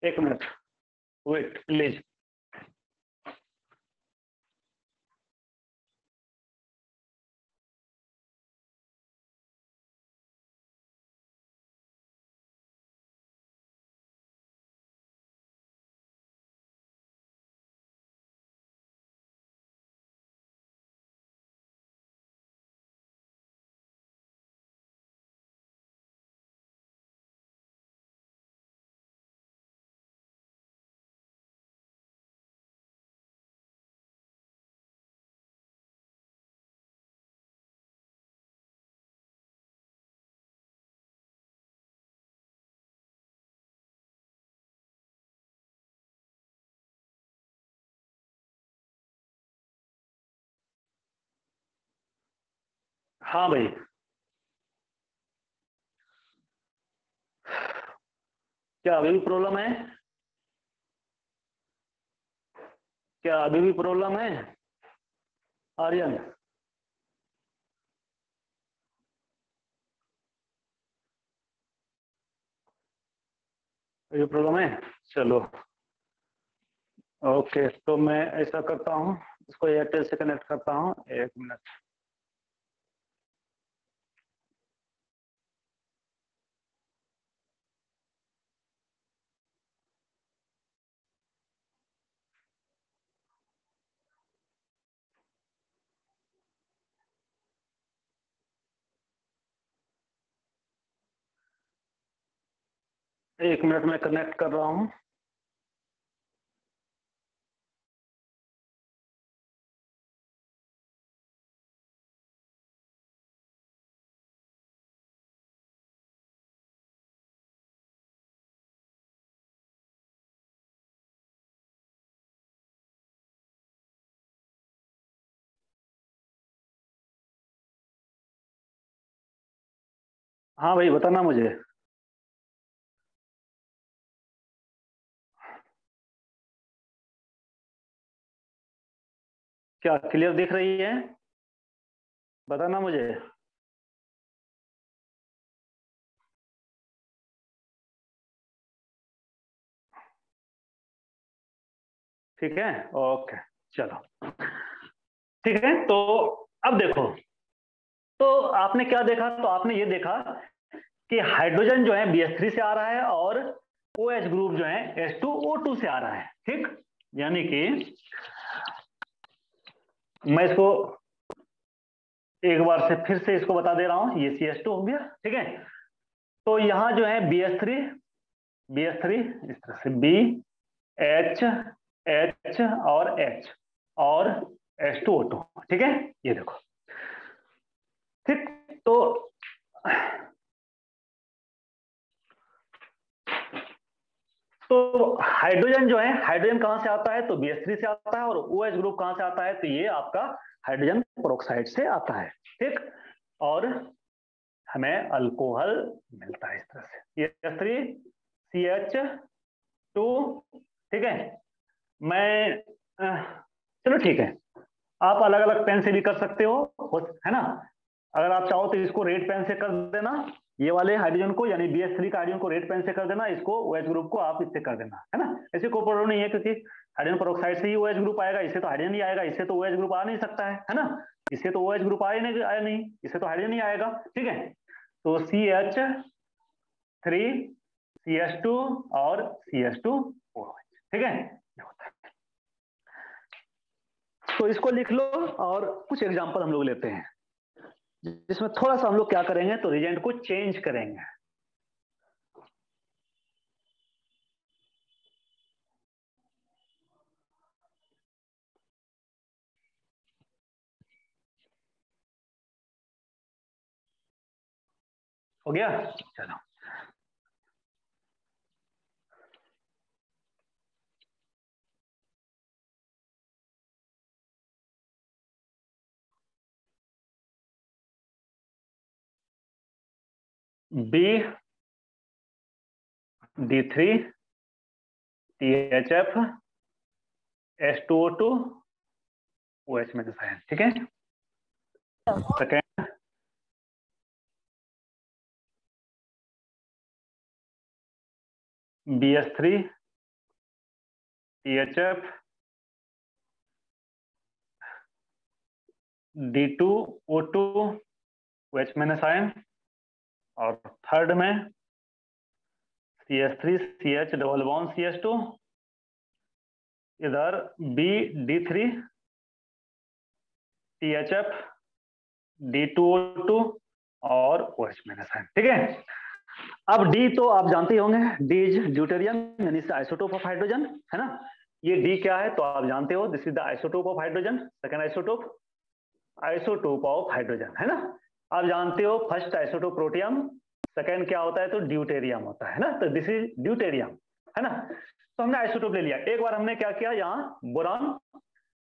1 मिनट वेट प्लीज। हाँ भाई, क्या अभी भी प्रॉब्लम है? क्या अभी भी प्रॉब्लम है आर्यन? ये प्रॉब्लम है। चलो ओके, तो मैं ऐसा करता हूँ, इसको एयरटेल से कनेक्ट करता हूँ, 1 मिनट। एक मिनट में कनेक्ट कर रहा हूँ। हाँ भाई बताना मुझे, क्या क्लियर दिख रही है? बताना मुझे। ठीक है, ओके, चलो ठीक है। तो अब देखो, तो आपने क्या देखा, तो आपने ये देखा कि हाइड्रोजन जो है BH3 से आ रहा है और OH ग्रुप जो है H2O2 से आ रहा है। ठीक, यानी कि मैं इसको एक बार से फिर से इसको बता दे रहा हूं, ये CH2 हो गया। ठीक है, तो यहां जो है BH3 इस तरह से BH H और H और H2O2। ठीक है, ये देखो। ठीक, तो हाइड्रोजन जो है, हाइड्रोजन कहां से आता है, तो BH3 से आता है, और OH ग्रुप कहां से आता है, तो ये आपका हाइड्रोजन पेरोक्साइड से आता है। ठीक, और हमें अल्कोहल मिलता है इस तरह से, CH3CH2। ठीक है, मैं चलो ठीक है, आप अलग अलग पेन से भी कर सकते हो, है ना। अगर आप चाहो तो इसको रेड पेन से कर देना, ये वाले हाइड्रोजन को, यानी BH3 का हाइड्रोजन को रेड पेन से कर देना, इसको OH ग्रुप को आप इससे कर देना, है ना। ऐसे कोई प्रॉब्लम नहीं है, क्योंकि हाइड्रोजन पेरोक्साइड से ही OH ग्रुप आएगा, इससे तो हाइड्रोजन ही आएगा, इससे तो OH ग्रुप आ नहीं सकता है ना। इससे तो OH ग्रुप आया नहीं, इससे तो हाइड्रोजन ही आएगा। ठीक है, तो CH3CH2 और CH2OH। ठीक है, तो इसको लिख लो, और कुछ एग्जांपल हम लोग लेते हैं जिसमें थोड़ा सा हम लोग क्या करेंगे, तो रिजेंट को चेंज करेंगे। हो गया, चलो। BD3THF H2O2 OH में है। ठीक है, सेकेंड BH3THF D2O2 OH और थर्ड में CH3CH डबल बॉन्ड CH2, इधर BD3THF D2O2 और OH -। ठीक है, अब डी तो आप जानते ही होंगे, डी इज ड्यूटेरियम, यानी आइसोटोप ऑफ हाइड्रोजन, है ना। ये डी क्या है, तो आप जानते हो, this is the isotope of hydrogen, second isotope of hydrogen, है ना। आप जानते हो फर्स्ट आइसोटोप प्रोटियम, सेकंड क्या होता है, तो ड्यूटेरियम होता है ना, तो दिस इज ड्यूटेरियम, है ना। तो हमने आइसोटोप ले लिया। एक बार हमने क्या किया, यहाँ बोरान,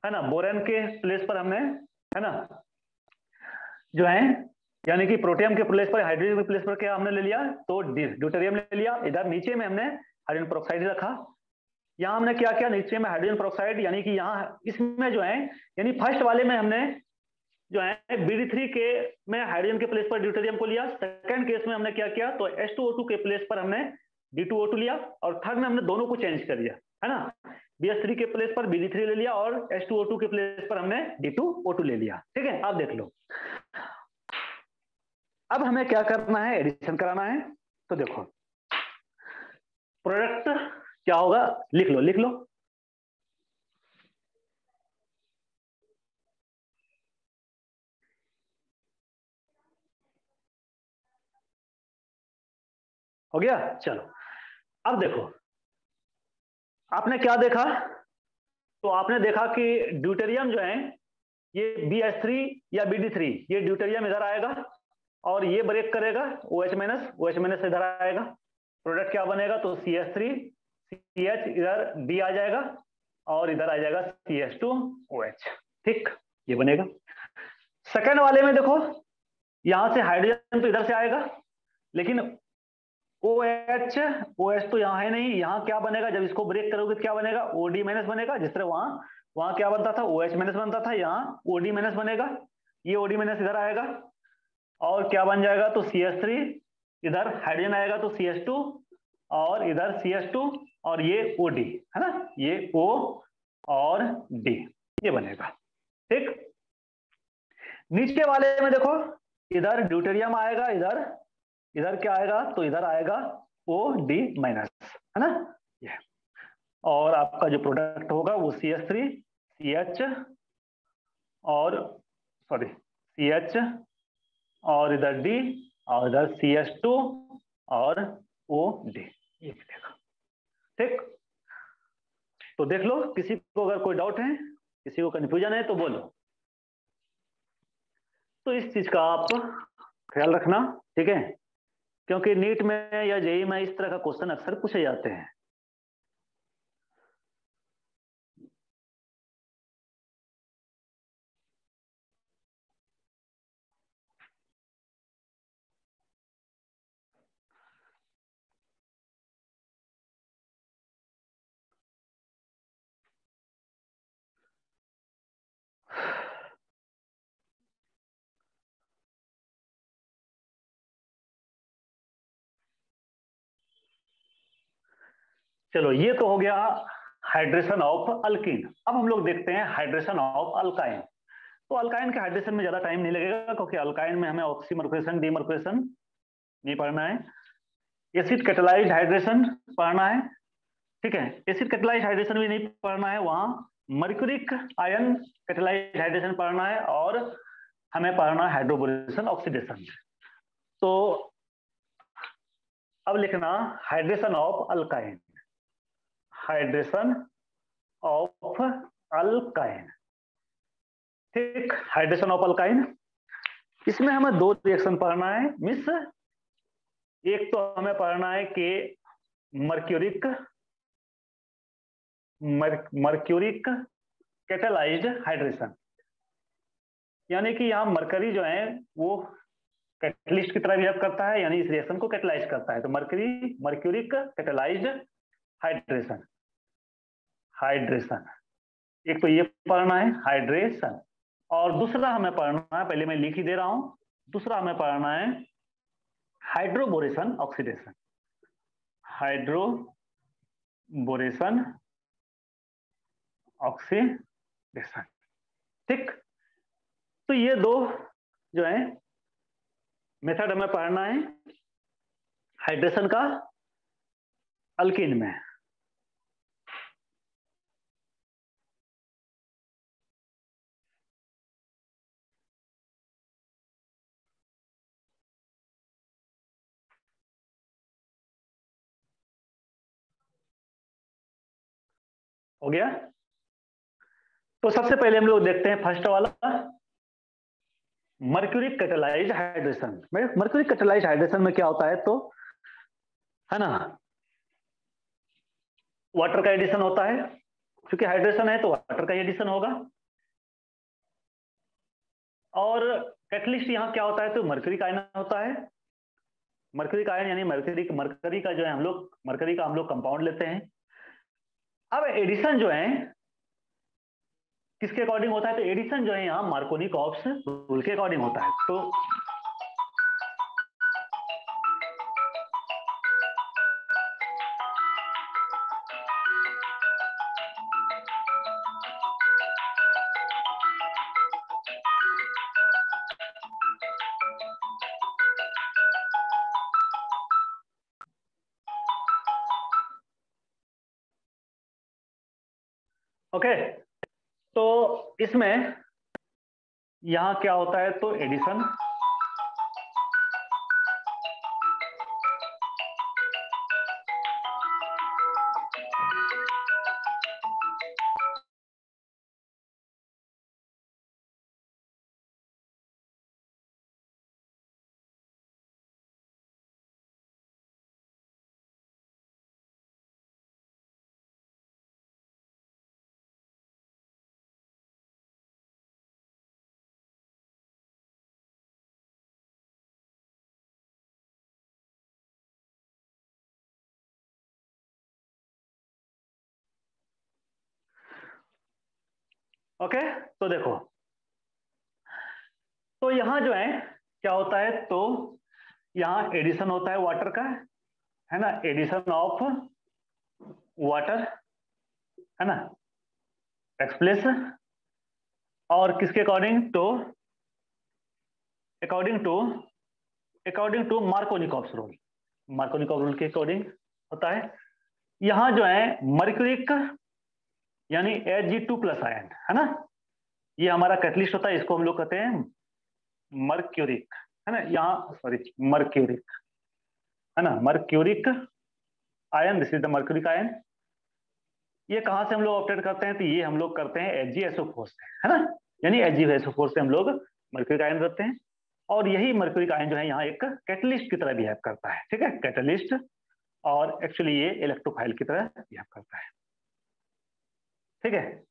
है ना, बोरेन के प्लेस पर हमने, है ना, जो है, यानी कि प्रोटियम के प्लेस पर, हाइड्रोजन के प्लेस पर क्या हमने ले लिया, तो ड्यूटेरियम ले लिया। इधर नीचे में हमने हाइड्रोजन पेरोक्साइड रखा। यहाँ हमने क्या किया, नीचे में हाइड्रोजन पेरोक्साइड, यानी कि यहाँ इसमें जो है, यानी फर्स्ट वाले में हमने जो है BD3 के में हाइड्रोजन के प्लेस पर ड्यूटेरियम को लिया। सेकंड केस में हमने क्या किया, तो H2O2 के प्लेस पर हमने D2O2 लिया, और थर्ड में हमने दोनों को चेंज कर दिया, है ना, BH3 के प्लेस पर BD3 ले लिया और H2O2 के प्लेस पर हमने D2O2 ले लिया। ठीक है, आप देख लो। अब हमें क्या करना है, एडिशन कराना है। तो देखो प्रोडक्ट क्या होगा, लिख लो लिख लो। हो गया, चलो अब देखो, आपने क्या देखा, तो आपने देखा कि ड्यूटेरियम जो है ये BH3 या BD3, ये ड्यूटेरियम इधर आएगा और ये ब्रेक करेगा OH- इधर आएगा, प्रोडक्ट क्या बनेगा, तो CH3 CH इधर D आ जाएगा और इधर आ जाएगा CH2OH। ठीक, ये बनेगा। सेकेंड वाले में देखो, यहां से हाइड्रोजन तो इधर से आएगा, लेकिन OH तो यहाँ है नहीं, यहाँ क्या बनेगा, जब इसको ब्रेक करोगे तो क्या बनेगा, OD- बनेगा। जिस तरह वहां वहां क्या बनता था, OH- बनता था, यहाँ OD- बनेगा, ये OD- इधर आएगा और क्या बन जाएगा, तो CH3, इधर हाइड्रोजन आएगा तो CH2 और इधर CH2 और ये OD, है ना, ये O और D, ये बनेगा। ठीक, नीचे वाले में देखो, इधर ड्यूटेरियम आएगा, इधर इधर क्या आएगा, तो इधर आएगा OD-, है ना, ये, और आपका जो प्रोडक्ट होगा वो CH3 CH और सॉरी CH और इधर D और इधर CH2 और OD, ये मिलेगा। ठीक, तो देख लो, किसी को अगर कोई डाउट है, किसी को कंफ्यूजन है तो बोलो। तो इस चीज का आप ख्याल रखना, ठीक है, क्योंकि नीट में या जेई में इस तरह का क्वेश्चन अक्सर पूछे जाते हैं। चलो, ये तो हो गया हाइड्रेशन ऑफ अल्कीन। अब हम लोग देखते हैं हाइड्रेशन ऑफ अल्काइन। तो अल्काइन के हाइड्रेशन में ज्यादा टाइम नहीं लगेगा, क्योंकि अल्काइन में हमें ऑक्सीमर्कुलेशन डीमर्कुलेशन नहीं पढ़ना है, एसिड कैटालाइज्ड हाइड्रेशन पढ़ना है। ठीक है, एसिड कैटालाइज्ड हाइड्रेशन भी नहीं पढ़ना है, वहां मर्क्यूरिक आयन कैटालाइज्ड हाइड्रेशन पढ़ना है, और हमें पढ़ना है हाइड्रोबोरेशन ऑक्सीडेशन। तो अब लिखना hydration of alkyne, hydration of alkyne. ठीक, हाइड्रेशन ऑफ अल्काइन, इसमें हमें दो रिएक्शन पढ़ना है मिस। एक तो हमें पढ़ना है कि मर्क्यूरिक मर्क्यूरिक कैटालाइज्ड हाइड्रेशन, यानी कि यहाँ मरकरी जो है वो कैटलिस्ट की तरह बिहेव करता है, यानी इस रिएक्शन को कैटलाइज करता है। तो मर्क्यूरिक कैटालाइज्ड हाइड्रेशन, हाइड्रेशन एक तो ये पढ़ना है हाइड्रेशन, और दूसरा हमें पढ़ना है, पहले मैं लिख ही दे रहा हूं, दूसरा हमें पढ़ना है हाइड्रोबोरेशन ऑक्सीडेशन, हाइड्रोबोरेशन ऑक्सीडेशन। ठीक, तो ये दो जो है मेथड हमें पढ़ना है हाइड्रेशन का अल्कीन में। हो गया, तो सबसे पहले हम लोग देखते हैं फर्स्ट वाला, mercuric catalysed hydration. Mercuric catalysed hydration में क्या होता है, तो है ना, वाटर का एडिशन होता है, क्योंकि हाइड्रेशन है तो वाटर का एडिशन होगा, और कैटलिस्ट यहाँ क्या होता है, तो मर्क्यूरी का आयन होता है। मर्क्यूरी का आयन यानी मर्करी का जो है हम लोग मर्करी का हम लोग कंपाउंड लेते हैं। अब एडिशन जो है किसके अकॉर्डिंग होता है, तो एडिशन जो है यहाँ मार्कोनी-कॉप्स रूल के अकॉर्डिंग होता है। तो ओके, तो इसमें यहां क्या होता है, तो एडिशन, ओके। तो देखो, तो यहां जो है क्या होता है, तो यहां एडिशन होता है वाटर का, है ना, एडिशन ऑफ वाटर, है ना, एक्सप्लेस, और किसके अकॉर्डिंग, तो according to, according to Markovnikov's rule, Markovnikov rule के अकॉर्डिंग होता है। यहां जो है मर्क्यूरिक यानी Ag2+ आयन, है ना, ये हमारा कैटलिस्ट होता है, इसको हम लोग कहते हैं मर्क्यूरिक, है ना, यहाँ सॉरी मर्क्यूरिक, है ना, mercuric ion, this is the mercuric ion. ये कहाँ से हम लोग ऑपरेट करते हैं, तो ये हम लोग करते हैं Ag2SO4 से, है ना, यानी Ag2SO4 से हम लोग मर्क्यूरिक आयन करते हैं। और यही मर्क्यूरिक आयन जो है यहाँ एक कैटलिस्ट की तरह बिहेव करता है, ठीक है, कैटलिस्ट, और एक्चुअली ये इलेक्ट्रोफाइल की तरह बिहेव करता है, ठीक है।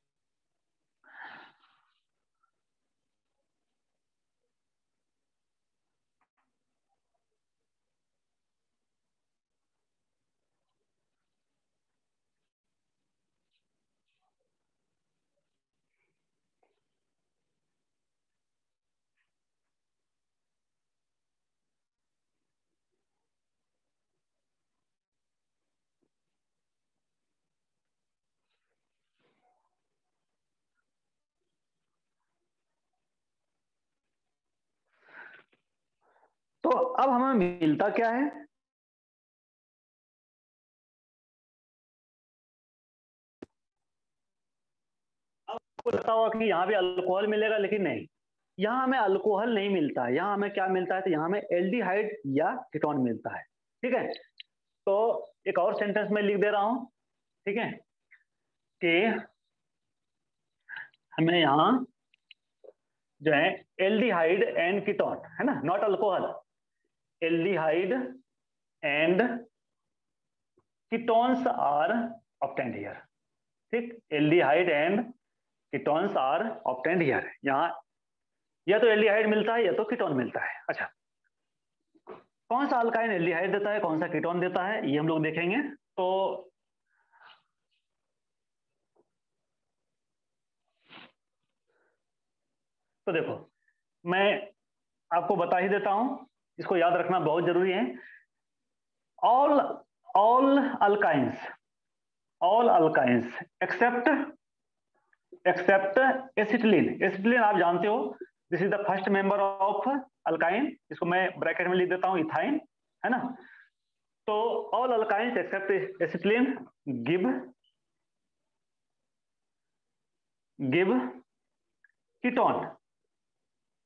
तो अब हमें मिलता क्या है, आपको लगता होगा कि यहाँ भी अल्कोहल मिलेगा, लेकिन नहीं, यहाँ हमें अल्कोहल नहीं मिलता है, यहाँ हमें क्या मिलता है, तो यहाँ हमें एल्डिहाइड या कीटोन मिलता है, ठीक है। तो एक और सेंटेंस में लिख दे रहा हूं, ठीक है, कि हमें यहाँ जो है एल्डिहाइड एंड कीटोन, है ना, not alcohol, aldehyde and ketones are obtained here, ठीक, aldehyde and ketones are obtained here, यहाँ या तो एल्डिहाइड मिलता है या तो कीटोन मिलता है। अच्छा, कौन सा अल्काइन एल्डिहाइड देता है, कौन सा कीटोन देता है, ये हम लोग देखेंगे। तो देखो, मैं आपको बता ही देता हूं, इसको याद रखना बहुत जरूरी है। All all alkynes, all alkynes except, except acetylene, acetylene आप जानते हो, this is the first member of alkyne, इसको मैं ब्रैकेट में लिख देता हूं इथाइन, है ना। तो all alkynes except acetylene give, give ketone,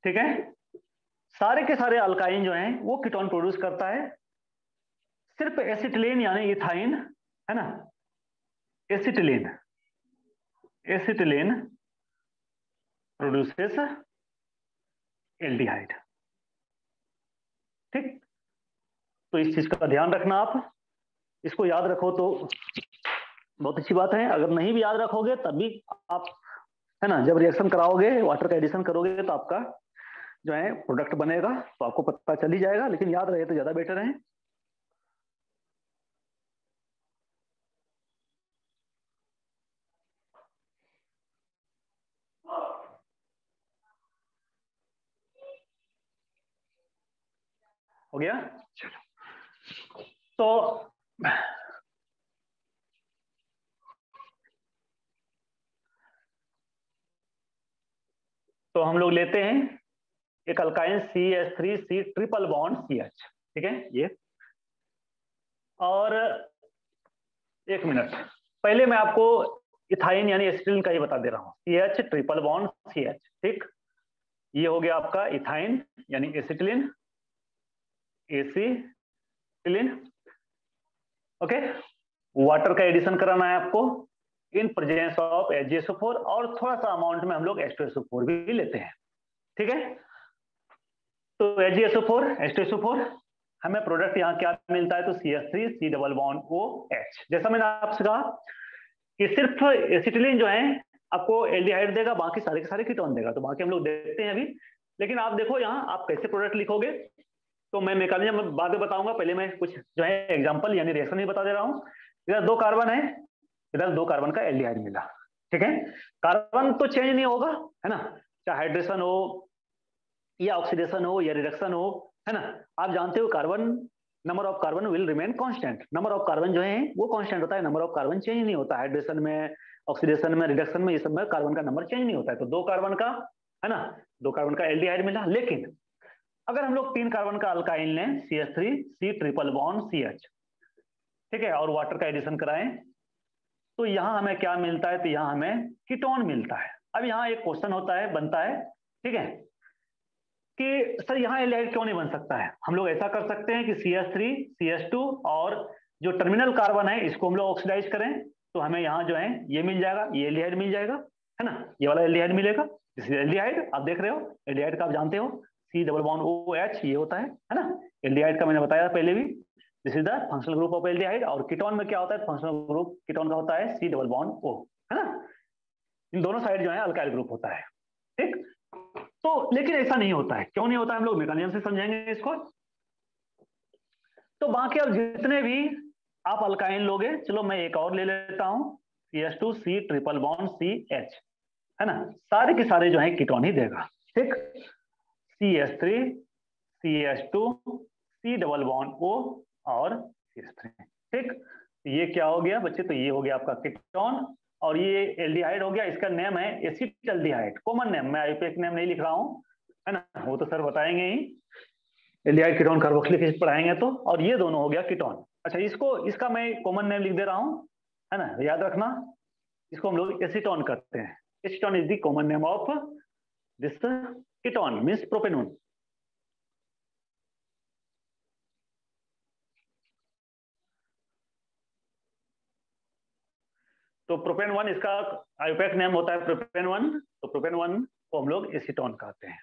ठीक है, सारे के सारे अल्काइन जो हैं वो कीटोन प्रोड्यूस करता है, सिर्फ एसिटिलीन यानी इथाइन, है ना, एसिटिलीन, एसिटिलीन प्रोड्यूसेस एल्डिहाइड, ठीक। तो इस चीज का ध्यान रखना, आप इसको याद रखो तो बहुत अच्छी बात है, अगर नहीं भी याद रखोगे तब भी आप, है ना, जब रिएक्शन कराओगे, वाटर का एडिशन करोगे, तो आपका जो है प्रोडक्ट बनेगा, तो आपको पता चल ही जाएगा, लेकिन याद रहे तो ज्यादा बेटर है। हो गया, तो हम लोग लेते हैं एक alkyne CH3C triple bond CH, ठीक है, ये, और एक मिनट, पहले मैं आपको इथाइन यानी एसिटिलीन का ही बता दे रहा हूँ, CH ट्रिपल बॉन्ड CH, ठीक। ये हो गया आपका इथाइन यानी एसिटिलीन, एसिटिलीन, ओके। वाटर का एडिशन कराना है आपको इन प्रेजेंस ऑफ HgSO4 और थोड़ा सा अमाउंट में हम लोग H2SO4 भी लेते हैं, ठीक है। तो HgSO4 H2SO4 हमें प्रोडक्ट यहाँ क्या मिलता है, तो CH3 C double bond OH। जैसा मैंने आपसे कहा कि सिर्फ एसिटिलीन जो है आपको एल्डिहाइड देगा, बाकी सारे के सारे कीटोन देगा, तो बाकी हम लोग देखते हैं अभी। लेकिन आप देखो यहाँ आप कैसे प्रोडक्ट लिखोगे, तो मैं मैकेनिज्म बाद में बताऊंगा, पहले मैं कुछ जो है एग्जांपल यानी रिएक्शन ही बता दे रहा हूँ। इधर 2 कार्बन है, इधर 2 कार्बन का एल्डिहाइड मिला, ठीक है। कार्बन तो चेंज नहीं होगा, है ना, चाहे हाइड्रेशन हो या ऑक्सीडेशन हो या रिडक्शन हो, है ना। आप जानते हो carbon, number of carbon will remain constant, number of carbon जो है वो कांस्टेंट होता है, नंबर ऑफ कार्बन चेंज नहीं होता। हाइड्रेशन में, ऑक्सीडेशन में, रिडक्शन में, ये सब में कार्बन का नंबर चेंज नहीं होता है। तो 2 कार्बन का, है ना, 2 कार्बन का एल्डिहाइड मिला। लेकिन अगर हम लोग 3 कार्बन का अल्काइल लें, CH3 C triple bond CH, ठीक है, और वाटर का एडिशन कराएं, तो यहां हमें क्या मिलता है, तो यहां हमें कीटोन मिलता है। अब यहां एक क्वेश्चन होता है, बनता है, ठीक है, कि सर यहाँ एल्डिहाइड क्यों नहीं बन सकता है। हम लोग ऐसा कर सकते हैं कि CH3 CH2 और जो टर्मिनल कार्बन है इसको हम लोग ऑक्सीडाइज करें, तो हमें यहाँ जो है ये मिल जाएगा, ये एल्डिहाइड मिल जाएगा, है ना, ये वाला एल्डिहाइड मिलेगा। दिस इज एल्डिहाइड, आप देख रहे हो एल्डिहाइड का, आप जानते हो C डबल बॉन्ड OH ये होता है ना। एल्डिहाइड का मैंने बताया पहले भी, this is the functional group of aldehyde. और कीटोन में क्या होता है, फंक्शनल ग्रुप कीटोन का होता है C डबल बॉन्ड O, है ना। इन दोनों साइड जो है अल्काइल ग्रुप होता है, ठीक। तो लेकिन ऐसा नहीं होता है, क्यों नहीं होता है, हम लोग मैकेनिज्म से समझेंगे इसको। तो बाकी अब जितने भी आप अल्काइन लोगे, चलो मैं एक और ले लेता हूं, CH2 C triple bond CH, है ना, सारे के सारे जो है कीटोन ही देगा, ठीक। CH3 CH2 C double bond O और CH3, ठीक। ये क्या हो गया बच्चे, तो ये हो गया आपका कीटोन, और ये एल्डिहाइड हो गया, इसका नेम है एसिटाल्डिहाइड, कॉमन नेम, मैं आईयूपीएक नेम नहीं लिख रहा हूं, है ना, वो तो सर बताएंगे ही, एल्डिहाइड कीटोन कार्बोक्सिलिक एसिड पढ़ाएंगे तो। और ये दोनों हो गया कीटोन। अच्छा, इसको, इसका मैं कॉमन नेम लिख दे रहा हूं, है ना, याद रखना, इसको हम लोग एसीटोन कहते हैं। Acetone is the common name of this ketone, means propanone. तो प्रोपेन 1 इसका आईयूपीएक नेम होता है प्रोपेन 1, तो प्रोपेन 1 को हम लोग एसीटोन कहते हैं।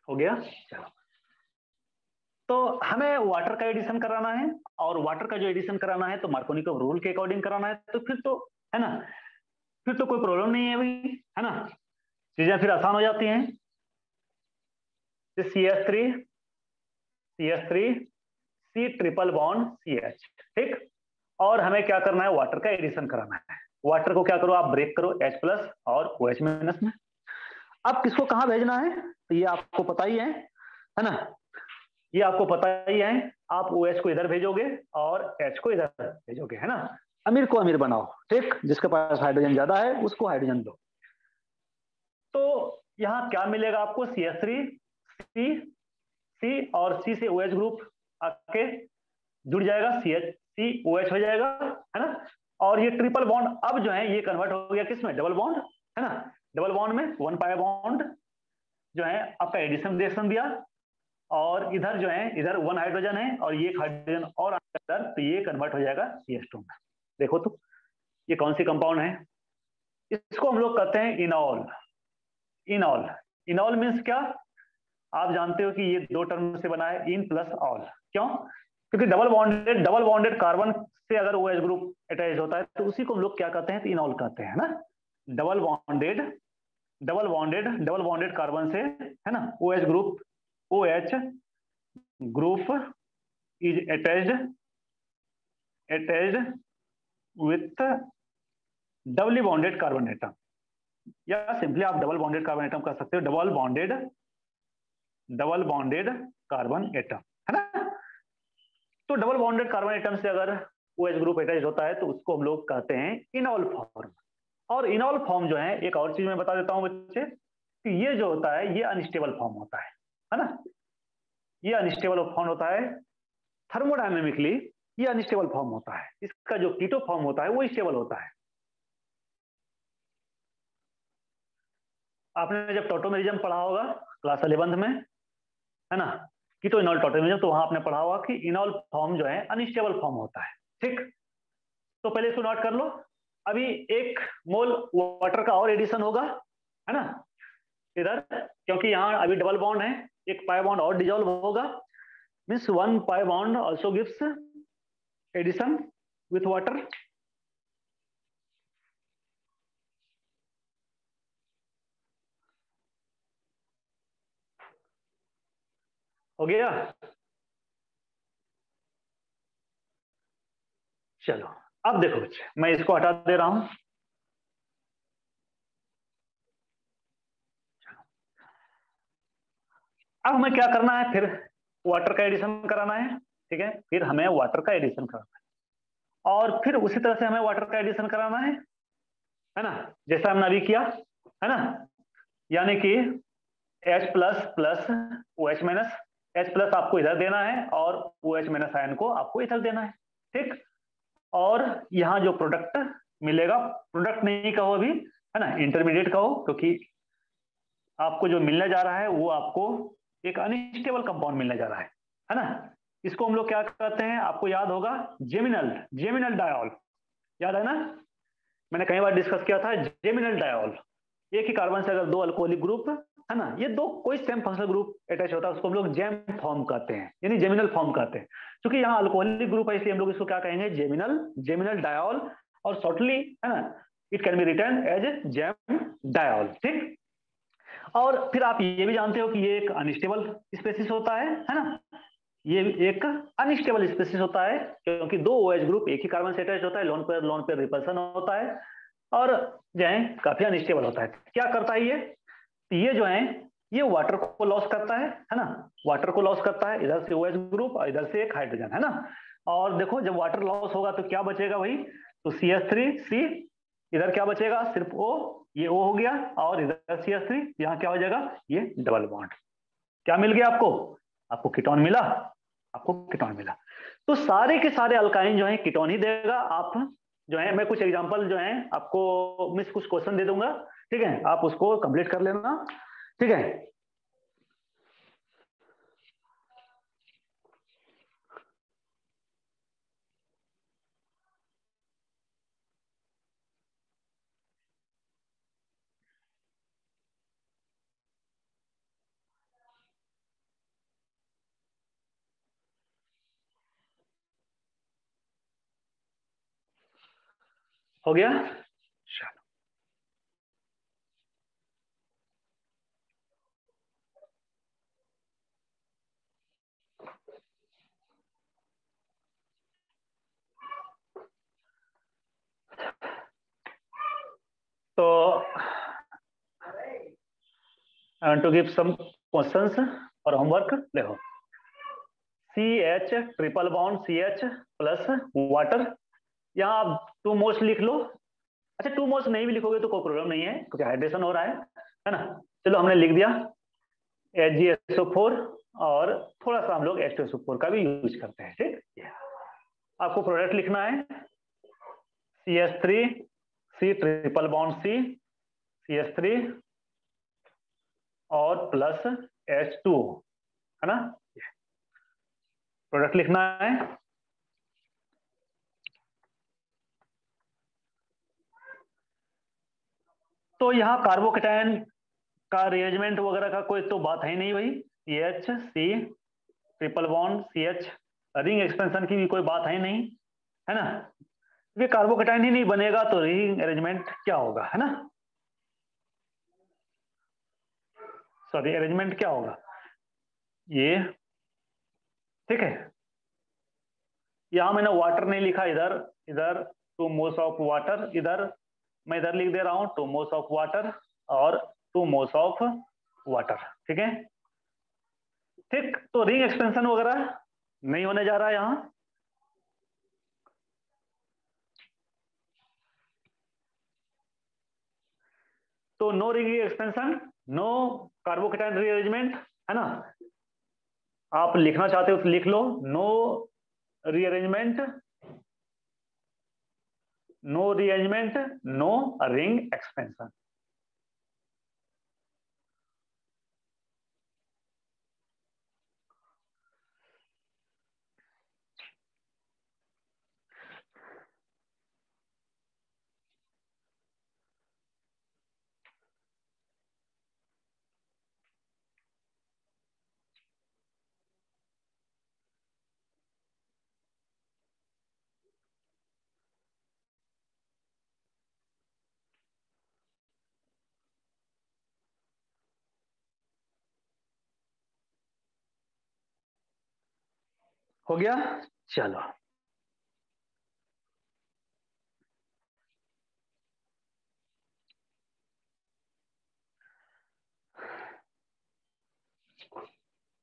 हो गया, चलो। तो हमें वाटर का एडिशन कराना है, और वाटर का जो एडिशन कराना है तो मार्कोनिकॉफ रूल के अकॉर्डिंग कराना है, तो फिर तो, है ना, फिर तो कोई प्रॉब्लम नहीं है भाई, है ना, चीजें फिर आसान हो जाती हैं। CH3 CH3 C triple bond CH, ठीक। और हमें क्या करना है, वाटर का एडिशन कराना है। वाटर को क्या करो, आप ब्रेक करो H प्लस और OH माइनस में। अब किसको कहाँ भेजना है, तो ये आपको पता ही है ना, ये आपको पता ही है। आप OH को इधर भेजोगे और H को इधर भेजोगे, है ना। अमीर को अमीर बनाओ, ठीक, जिसके पास हाइड्रोजन ज्यादा है उसको हाइड्रोजन दो। तो यहाँ क्या मिलेगा आपको, CH3 C और C से OH ग्रुप आके जुड़ जाएगा, CH हो जाएगा, है ना। और ये ट्रिपल बॉन्ड अब जो है ये कन्वर्ट हो गया किसमें, डबल बॉन्ड, है ना। डबल बॉन्ड में 1 पाई बॉन्ड जो है आपका एडिशन रिएक्शन दिया, और इधर जो है, इधर 1 हाइड्रोजन है और ये हाइड्रोजन और अंदर, तो ये कन्वर्ट हो जाएगा CH2 में। देखो तो ये कौन सी कंपाउंड है, इसको हम लोग कहते हैं इनॉल। इनॉल, इनॉल मीन्स क्या, आप जानते हो कि ये 2 टर्म से बना है, इन प्लस ऑल। क्यों, क्योंकि डबल बॉन्डेड कार्बन से अगर OH ग्रुप अटैच होता है तो उसी को हम लोग क्या कहते हैं, तो इनॉल कहते हैं ना। डबल बॉन्डेड कार्बन से, है ना, OH group is attached with doubly bonded carbon atom, या सिंपली आप डबल बॉन्डेड कार्बन एटम कर सकते हो, डबल बॉन्डेड कार्बन एटम, है ना। तो डबल बॉन्डेड कार्बन एटम से अगर OH ग्रुप अटैच होता है तो उसको हम लोग कहते हैं इनॉल फॉर्म। और इनॉल फॉर्म जो है, एक और चीज मैं बता देता हूं बच्चे, कि ये जो होता है ये अनस्टेबल फॉर्म होता है ना। ये अनस्टेबल फॉर्म होता है, थर्मोडायनेमिकली ये अनस्टेबल फॉर्म होता है। इसका जो कीटो फॉर्म होता है वो स्टेबल होता है। आपने जब टॉटोमेरिज्म पढ़ा होगा क्लास 11 में, है ना, कीटो इनॉल टॉटोमेरिज्म, तो वहां आपने पढ़ा होगा कि इनॉल फॉर्म जो है अनस्टेबल फॉर्म होता है। ठीक, तो पहले इसको नोट कर लो। अभी 1 मोल वाटर का और एडिशन होगा, है ना, इधर, क्योंकि यहाँ अभी डबल बॉन्ड है, एक पाई बॉन्ड और डिजोल्व होगा, means 1 pi bond also gives addition with water. हो गया, चलो अब देखो बच्चे, मैं इसको हटा दे रहा हूं। अब हमें क्या करना है, फिर वाटर का एडिशन कराना है। ठीक है, फिर हमें वाटर का एडिशन कराना है, और फिर उसी तरह से हमें वाटर का एडिशन कराना है ना, जैसा हमने अभी किया, है ना। यानी कि H plus plus OH minus, H plus आपको इधर देना है और OH माइनस आयन को आपको इधर देना है। ठीक, और यहाँ जो प्रोडक्ट मिलेगा, प्रोडक्ट नहीं कहो अभी, है ना, इंटरमीडिएट कहो, क्योंकि आपको जो मिलने जा रहा है वो आपको एक अनस्टेबल कंपाउंड मिलने जा रहा है ना। इसको हम लोग क्या कहते हैं, आपको याद होगा, जेमिनल जेमिनल डायोल, याद है ना, मैंने कई बार डिस्कस किया था जेमिनल डायोल। एक ही कार्बन से अगर 2 अल्कोहलिक ग्रुप, है ना, ये 2 कोई सेम फंक्शनल ग्रुप अटैच होता है, उसको हम लोग जेम फॉर्म कहते हैं, यानी जेमिनल फॉर्म कहते हैं। क्योंकि यहाँ अल्कोहलिक ग्रुप है इसलिए हम लोग इसको क्या कहेंगे, जेमिनल जेमिनल डायोल, और शॉर्टली, है ना, it can be written as gem diol. ठीक, और फिर आप ये भी जानते हो कि ये एक अनस्टेबल स्पेसिस होता है ना, ये एक अनस्टेबल स्पेसिस होता है, क्योंकि 2 OH ग्रुप एक ही कार्बन से अटैच होता है, लोन पेयर रिपल्सन होता है, और जो है काफी अनस्टेबल होता है। क्या करता है ये जो है, ये वाटर को लॉस करता है ना, वाटर को लॉस करता है, इधर से OH ग्रुप और इधर से एक हाइड्रोजन, है ना। और देखो जब वाटर लॉस होगा तो क्या बचेगा भाई, तो CH3C, इधर क्या बचेगा, सिर्फ O, ये O हो गया, और इधर CH3, यहाँ क्या हो जाएगा, ये डबल बॉन्ड। क्या मिल गया आपको, आपको कीटोन मिला, आपको कीटोन मिला। तो सारे के सारे अल्काइन जो है कीटोन ही देगा। आप जो है, मैं कुछ एग्जांपल जो है आपको, मिस कुछ क्वेश्चन दे दूंगा, ठीक है, आप उसको कंप्लीट कर लेना। ठीक है, हो गया, चलो। तो टू गिव सम क्वेश्चंस और होमवर्क, देखो, CH triple bond CH plus water, यहाँ आप 2 मोल्स लिख लो। अच्छा, 2 मोल्स नहीं भी लिखोगे तो कोई प्रॉब्लम नहीं है, क्योंकि हाइड्रेशन हो रहा है ना। चलो हमने लिख दिया HgSO4, और थोड़ा सा हम लोग H2SO4 का भी यूज करते हैं। ठीक, आपको प्रोडक्ट लिखना है CH3C triple bond C, CH3 और प्लस H2O, है ना, प्रोडक्ट लिखना है। तो यहाँ कार्बोकेटायन का रिएजमेंट वगैरह का कोई तो बात है नहीं भाई, CH C triple bond CH, ring expansion की भी कोई बात है नहीं, है ना। ये कार्बोकेटाइन ही नहीं बनेगा तो रिंग अरेंजमेंट क्या होगा, है ना, सॉरी, अरेंजमेंट क्या होगा ये। ठीक है, यहां मैंने वाटर नहीं लिखा, इधर इधर 2 मोल्स ऑफ वाटर, इधर मैं इधर लिख दे रहा हूं 2 मोल्स ऑफ वाटर और 2 मोल्स ऑफ वाटर। ठीक है, ठीक। तो रिंग एक्सपेंशन वगैरह नहीं होने जा रहा है यहां। तो no ring expansion, no carbocation rearrangement, है ना। आप लिखना चाहते हो तो लिख लो, no rearrangement, no rearrangement, no ring expansion. हो गया, चलो।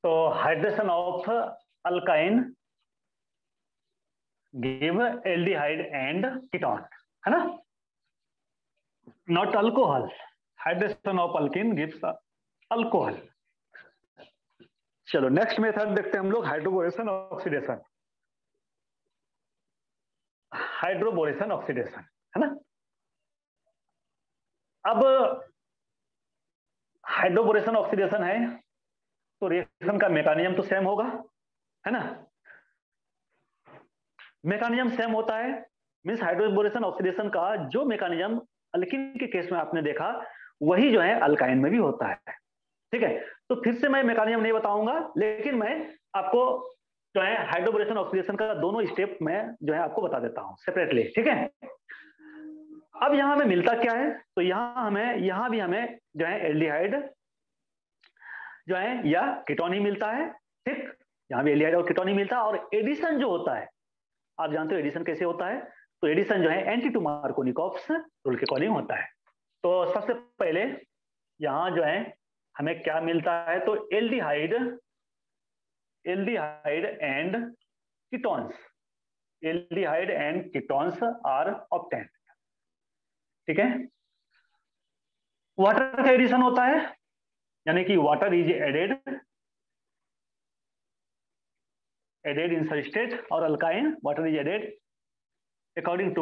तो hydration of alkyne give aldehyde and ketone, है ना, not alcohol. Hydration of alkene gives alcohol. चलो नेक्स्ट मेथड देखते हैं हम लोग, हाइड्रोबोरेशन ऑक्सीडेशन। हाइड्रोबोरेशन ऑक्सीडेशन, है ना। अब हाइड्रोबोरेशन ऑक्सीडेशन है तो रिएक्शन का मैकेनिज्म तो सेम होगा, है ना। मैकेनिज्म सेम होता है, मींस हाइड्रोबोरेशन ऑक्सीडेशन का जो मैकेनिज्म अल्किन के केस में आपने देखा वही जो है अल्काइन में भी होता है। ठीक है, तो फिर से मैं मैकेनिज्म नहीं बताऊंगा, लेकिन मैं आपको जो है हाइड्रोबोरेशन ऑक्सीडेशन का दोनों स्टेप में जो है आपको बता देता हूं सेपरेटली। ठीक है, अब यहां हमें मिलता क्या है, तो यहां भी हमें जो है एल्डिहाइड जो है या कीटोन ही मिलता है। ठीक, यहां भी एल्डिहाइड और कीटोन ही मिलता है, और एडिशन जो होता है, आप जानते हो एडिशन कैसे होता है, तो एडिशन जो है एंटी टू मार्कोनिकॉफ्स रूल के अकॉर्डिंग होता है। तो सबसे पहले यहां जो है हमें क्या मिलता है, तो aldehyde, aldehyde and ketones, aldehyde and ketones are obtained. ठीक है, वाटर का एडिशन होता है, यानी कि water is added, added in substrate, और alkyne water is added according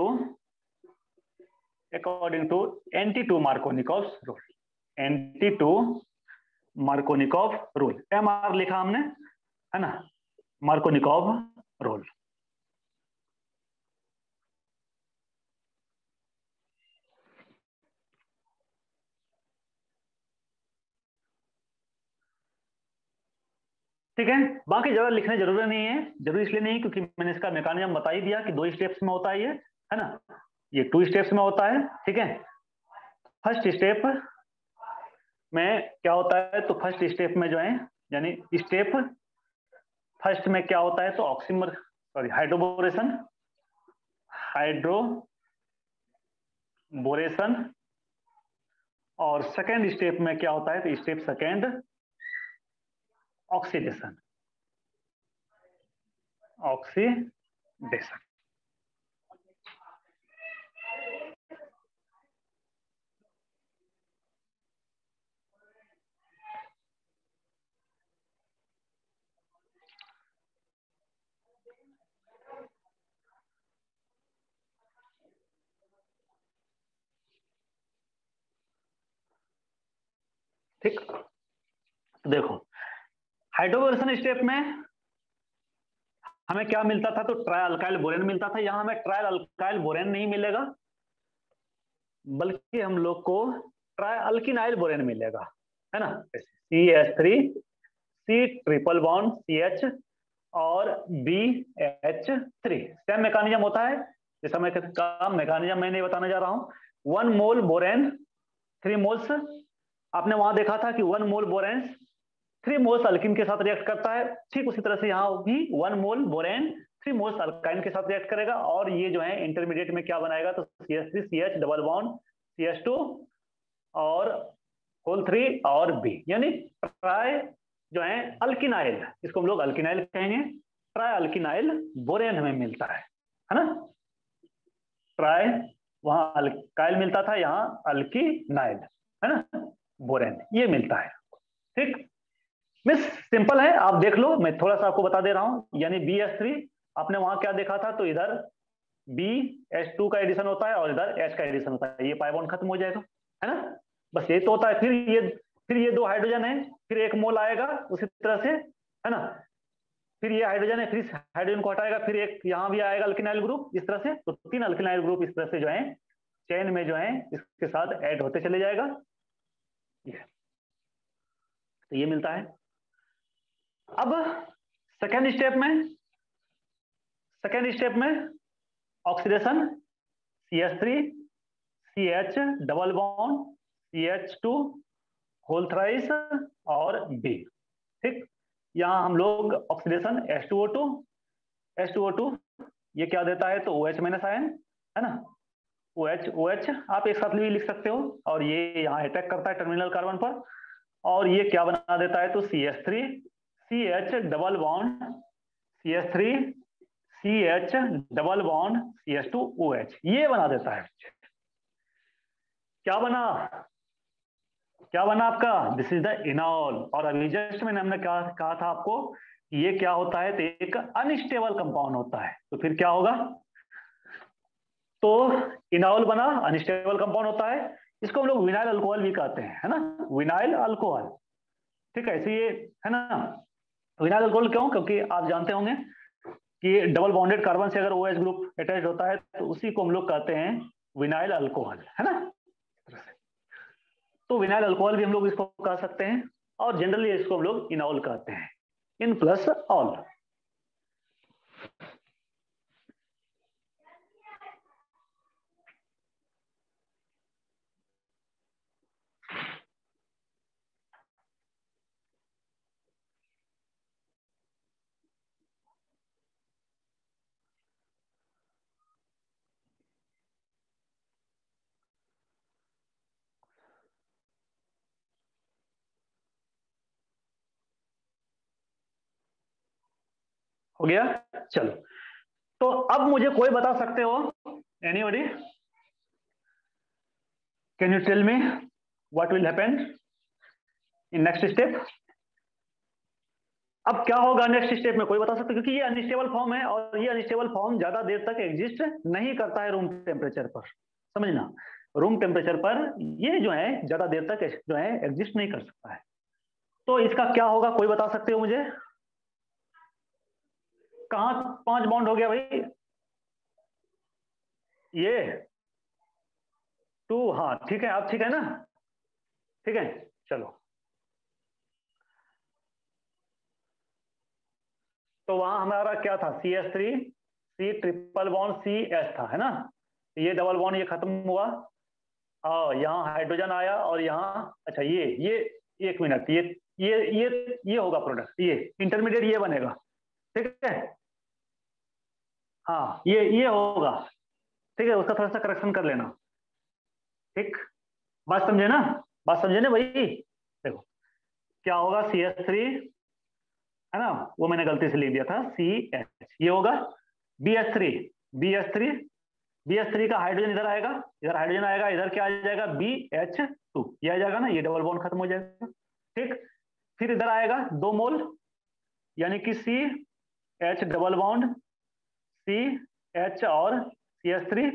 to anti-2 Markovnikov rule, anti-2 Markovnikov rule, MR लिखा हमने, है ना, मार्कोनिकॉव रूल। ठीक है, बाकी ज्यादा लिखने जरूरी नहीं है, जरूरी इसलिए नहीं क्योंकि मैंने इसका मैकेनिज्म बता ही दिया कि 2 स्टेप्स में होता है ये, है ना, ये 2 स्टेप्स में होता है। ठीक है, फर्स्ट स्टेप में क्या होता है, तो फर्स्ट स्टेप में जो है, यानी स्टेप फर्स्ट में क्या होता है, तो ऑक्सीमर सॉरी हाइड्रोबोरेशन, हाइड्रोबोरेशन, और सेकेंड स्टेप में क्या होता है, तो स्टेप सेकेंड ऑक्सीडेशन, ऑक्सीडेशन। ठीक, तो देखो हाइड्रोबोरेशन स्टेप में हमें क्या मिलता था, तो ट्राई अल्काइल बोरेन मिलता था। यहां हमें ट्राई अल्काइल बोरेन नहीं मिलेगा, बल्कि हम लोग को ट्राई अल्किनाइल बोरेन मिलेगा, है ना, CH3 C triple bond CH और BH3, सेम मैकेनिज्म होता है। जैसा मैं का मैकेनिज्म मैं नहीं बताने जा रहा हूं। 1 मोल बोरेन 3 मोल्स, आपने वहां देखा था कि 1 मोल बोरेन 3 मोल्स अल्किन के साथ रिएक्ट करता है, ठीक उसी तरह से यहां भी 1 मोल बोरेन 3 मोल्स अल्काइन के साथ रिएक्ट करेगा और ये जो है इंटरमीडिएट में क्या बनाएगा, तो CH3 CH double bond CH2 और होल 3 और B, यानी ट्राई जो है अल्किनाइल, इसको हम लोग अल्किनाइल कहेंगे। ट्राई अल्किनाइल बोरेन हमें मिलता है ना। ट्राई वहां अल्काइल मिलता था, यहाँ अल्किनाइल, है ना, बोरेन ये मिलता है। ठीक, मिस सिंपल है, आप देख लो, मैं थोड़ा सा आपको बता दे रहा हूं। यानी BH3 आपने वहां क्या देखा था, तो इधर BH2 का एडिशन होता है और इधर H का एडिशन होता है, ये पाई बॉन्ड खत्म हो जाएगा, है ना, बस ये तो होता है। फिर ये 2 हाइड्रोजन है, फिर 1 मोल आएगा उसी तरह से, है ना, फिर ये हाइड्रोजन है, फिर हाइड्रोजन को हटाएगा, फिर एक यहाँ भी आएगा अल्किनाइल ग्रुप इस तरह से, तो 3 अल्किनाइल ग्रुप इस तरह से जो है चेन में जो है इसके साथ ऐड होते चले जाएगा, तो ये मिलता है। अब सेकेंड स्टेप में oxidation CH3 CH double bond CH2 whole thrice और B। ठीक, यहां हम लोग ऑक्सीडेशन H2O2 ये क्या देता है, तो OH माइनस आयन, है ना, OH आप एक साथ भी लिख सकते हो, और ये यहाँ अटैक करता है टर्मिनल कार्बन पर, और ये क्या बना देता है, तो CH3 CH double bond CH3 CH double bond CH2 OH ये बना देता है। क्या बना आपका, दिस इज द इनॉल। और अभी जस्ट हमने क्या कहा था आपको, ये क्या होता है, तो एक अनस्टेबल कंपाउंड होता है, तो फिर क्या होगा, तो इनॉल बना, अनस्टेबल कंपाउंड होता है, इसको हम लोग विनाइल अल्कोहल भी कहते हैं, है ना, विनाइल अल्कोहल। ठीक है, ऐसे ये है ना, विनाइल अल्कोहल क्यों, क्योंकि आप जानते होंगे कि डबल बॉन्डेड कार्बन से अगर OH ग्रुप अटैच होता है तो उसी को हम लोग कहते हैं विनाइल अल्कोहल, है ना। तो विनाइल अल्कोहल भी हम लोग इसको कह सकते हैं, और जनरली इसको हम लोग इनॉल कहते हैं, इन प्लस ऑल। हो गया, चलो, तो अब मुझे कोई बता सकते हो, anybody, can you tell me what will happen in next step. अब क्या होगा नेक्स्ट स्टेप में, कोई बता सकते, क्योंकि ये अनस्टेबल फॉर्म है, और ये अनस्टेबल फॉर्म ज्यादा देर तक एग्जिस्ट नहीं करता है रूम टेम्परेचर पर, समझना, रूम टेम्परेचर पर ये जो है ज्यादा देर तक जो है एग्जिस्ट नहीं कर सकता है। तो इसका क्या होगा, कोई बता सकते हो मुझे, कहां 5 बॉन्ड हो गया भाई, ये 2, हाँ ठीक है, आप ठीक है ना, ठीक है, चलो, तो वहां हमारा क्या था, CH3 C triple bond CH था, है ना, ये डबल बॉन्ड ये खत्म हुआ, और यहाँ हाइड्रोजन आया, और यहाँ अच्छा ये 1 मिनट, ये होगा प्रोडक्ट, ये इंटरमीडिएट ये बनेगा, ठीक है, हाँ ये होगा, ठीक है, उसका थोड़ा सा करेक्शन कर लेना, ठीक, बात समझे ना, भाई, देखो क्या होगा, CH3, है ना, वो मैंने गलती से लिख दिया था, CH, ये होगा BH3 BH3 BH3 का हाइड्रोजन इधर आएगा, इधर हाइड्रोजन आएगा, इधर क्या आ जाएगा, BH2 ये आ जाएगा ना, ये डबल बॉन्ड खत्म हो जाएगा, ठीक, फिर इधर आएगा 2 मोल, यानी कि CH डबल बॉन्ड CH और CH3,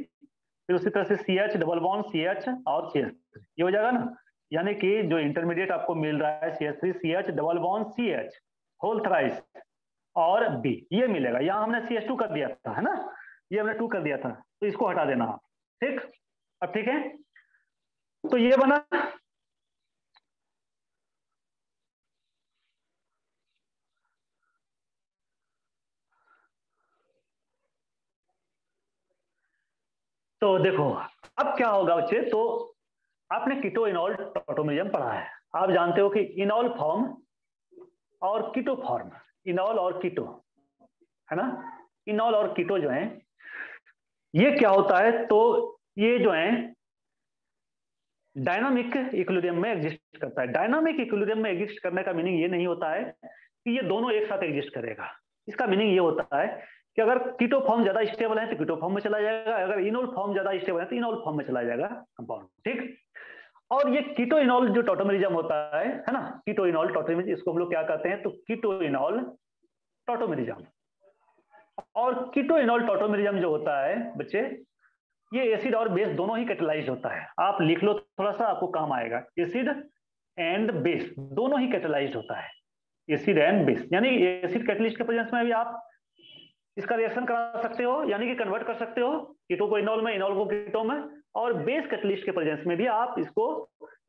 फिर उसी तरह से CH डबल बॉन्ड CH और CH3 ये हो जाएगा ना, यानी कि जो इंटरमीडिएट आपको मिल रहा है CH3 CH double bond CH whole thrice और B ये मिलेगा, यहां हमने CH2 कर दिया था, है ना, ये हमने 2 कर दिया था, तो इसको हटा देना आप, ठीक, अब ठीक है, तो ये बना, तो देखो अब क्या होगा बच्चे, तो आपने कीटो इनॉल टॉटोमेरिज्म पढ़ा है, आप जानते हो कि इनॉल फॉर्म और कीटो फॉर्म, इनॉल और कीटो, है ना, इनॉल और कीटो जो है ये क्या होता है, तो ये जो है डायनामिक इक्विलिब्रियम में एग्जिस्ट करता है। डायनामिक इक्विलिब्रियम में एग्जिस्ट करने का मीनिंग ये नहीं होता है कि ये दोनों एक साथ एग्जिस्ट करेगा। इसका मीनिंग ये होता है कि अगर कीटो फॉर्म ज्यादा स्टेबल है तो कीटो फॉर्म में चला जाएगा, अगर इनोल फॉर्म ज्यादा स्टेबल है तो इनोल फॉर्म में चला जाएगा कंपाउंड, ठीक। और ये कीटो इनॉल जो टॉटोमेरिज्म होता है ना, कीटो इनॉल टॉटोमेरिज्म, इसको हम लोग क्या कहते हैं, तो कीटो इनॉल टॉटोमेरिज्म। और कीटो इनॉल टॉटोमेरिज्म जो होता है बच्चे, ये एसिड और बेस दोनों ही कैटेलाइज होता है। आप लिख लो थोड़ा सा, आपको काम आएगा। एसिड एंड बेस दोनों ही कैटेलाइज होता है, एसिड एंड बेस, यानी एसिड कैटलिस्ट के प्रेजेंस में भी आप इसका रिएक्शन करा सकते हो, यानी कि कन्वर्ट कर सकते हो कीटो को इनॉल में, इनॉल को कीटो में। और बेस कैटलिस्ट के प्रेजेंस में भी आप इसको,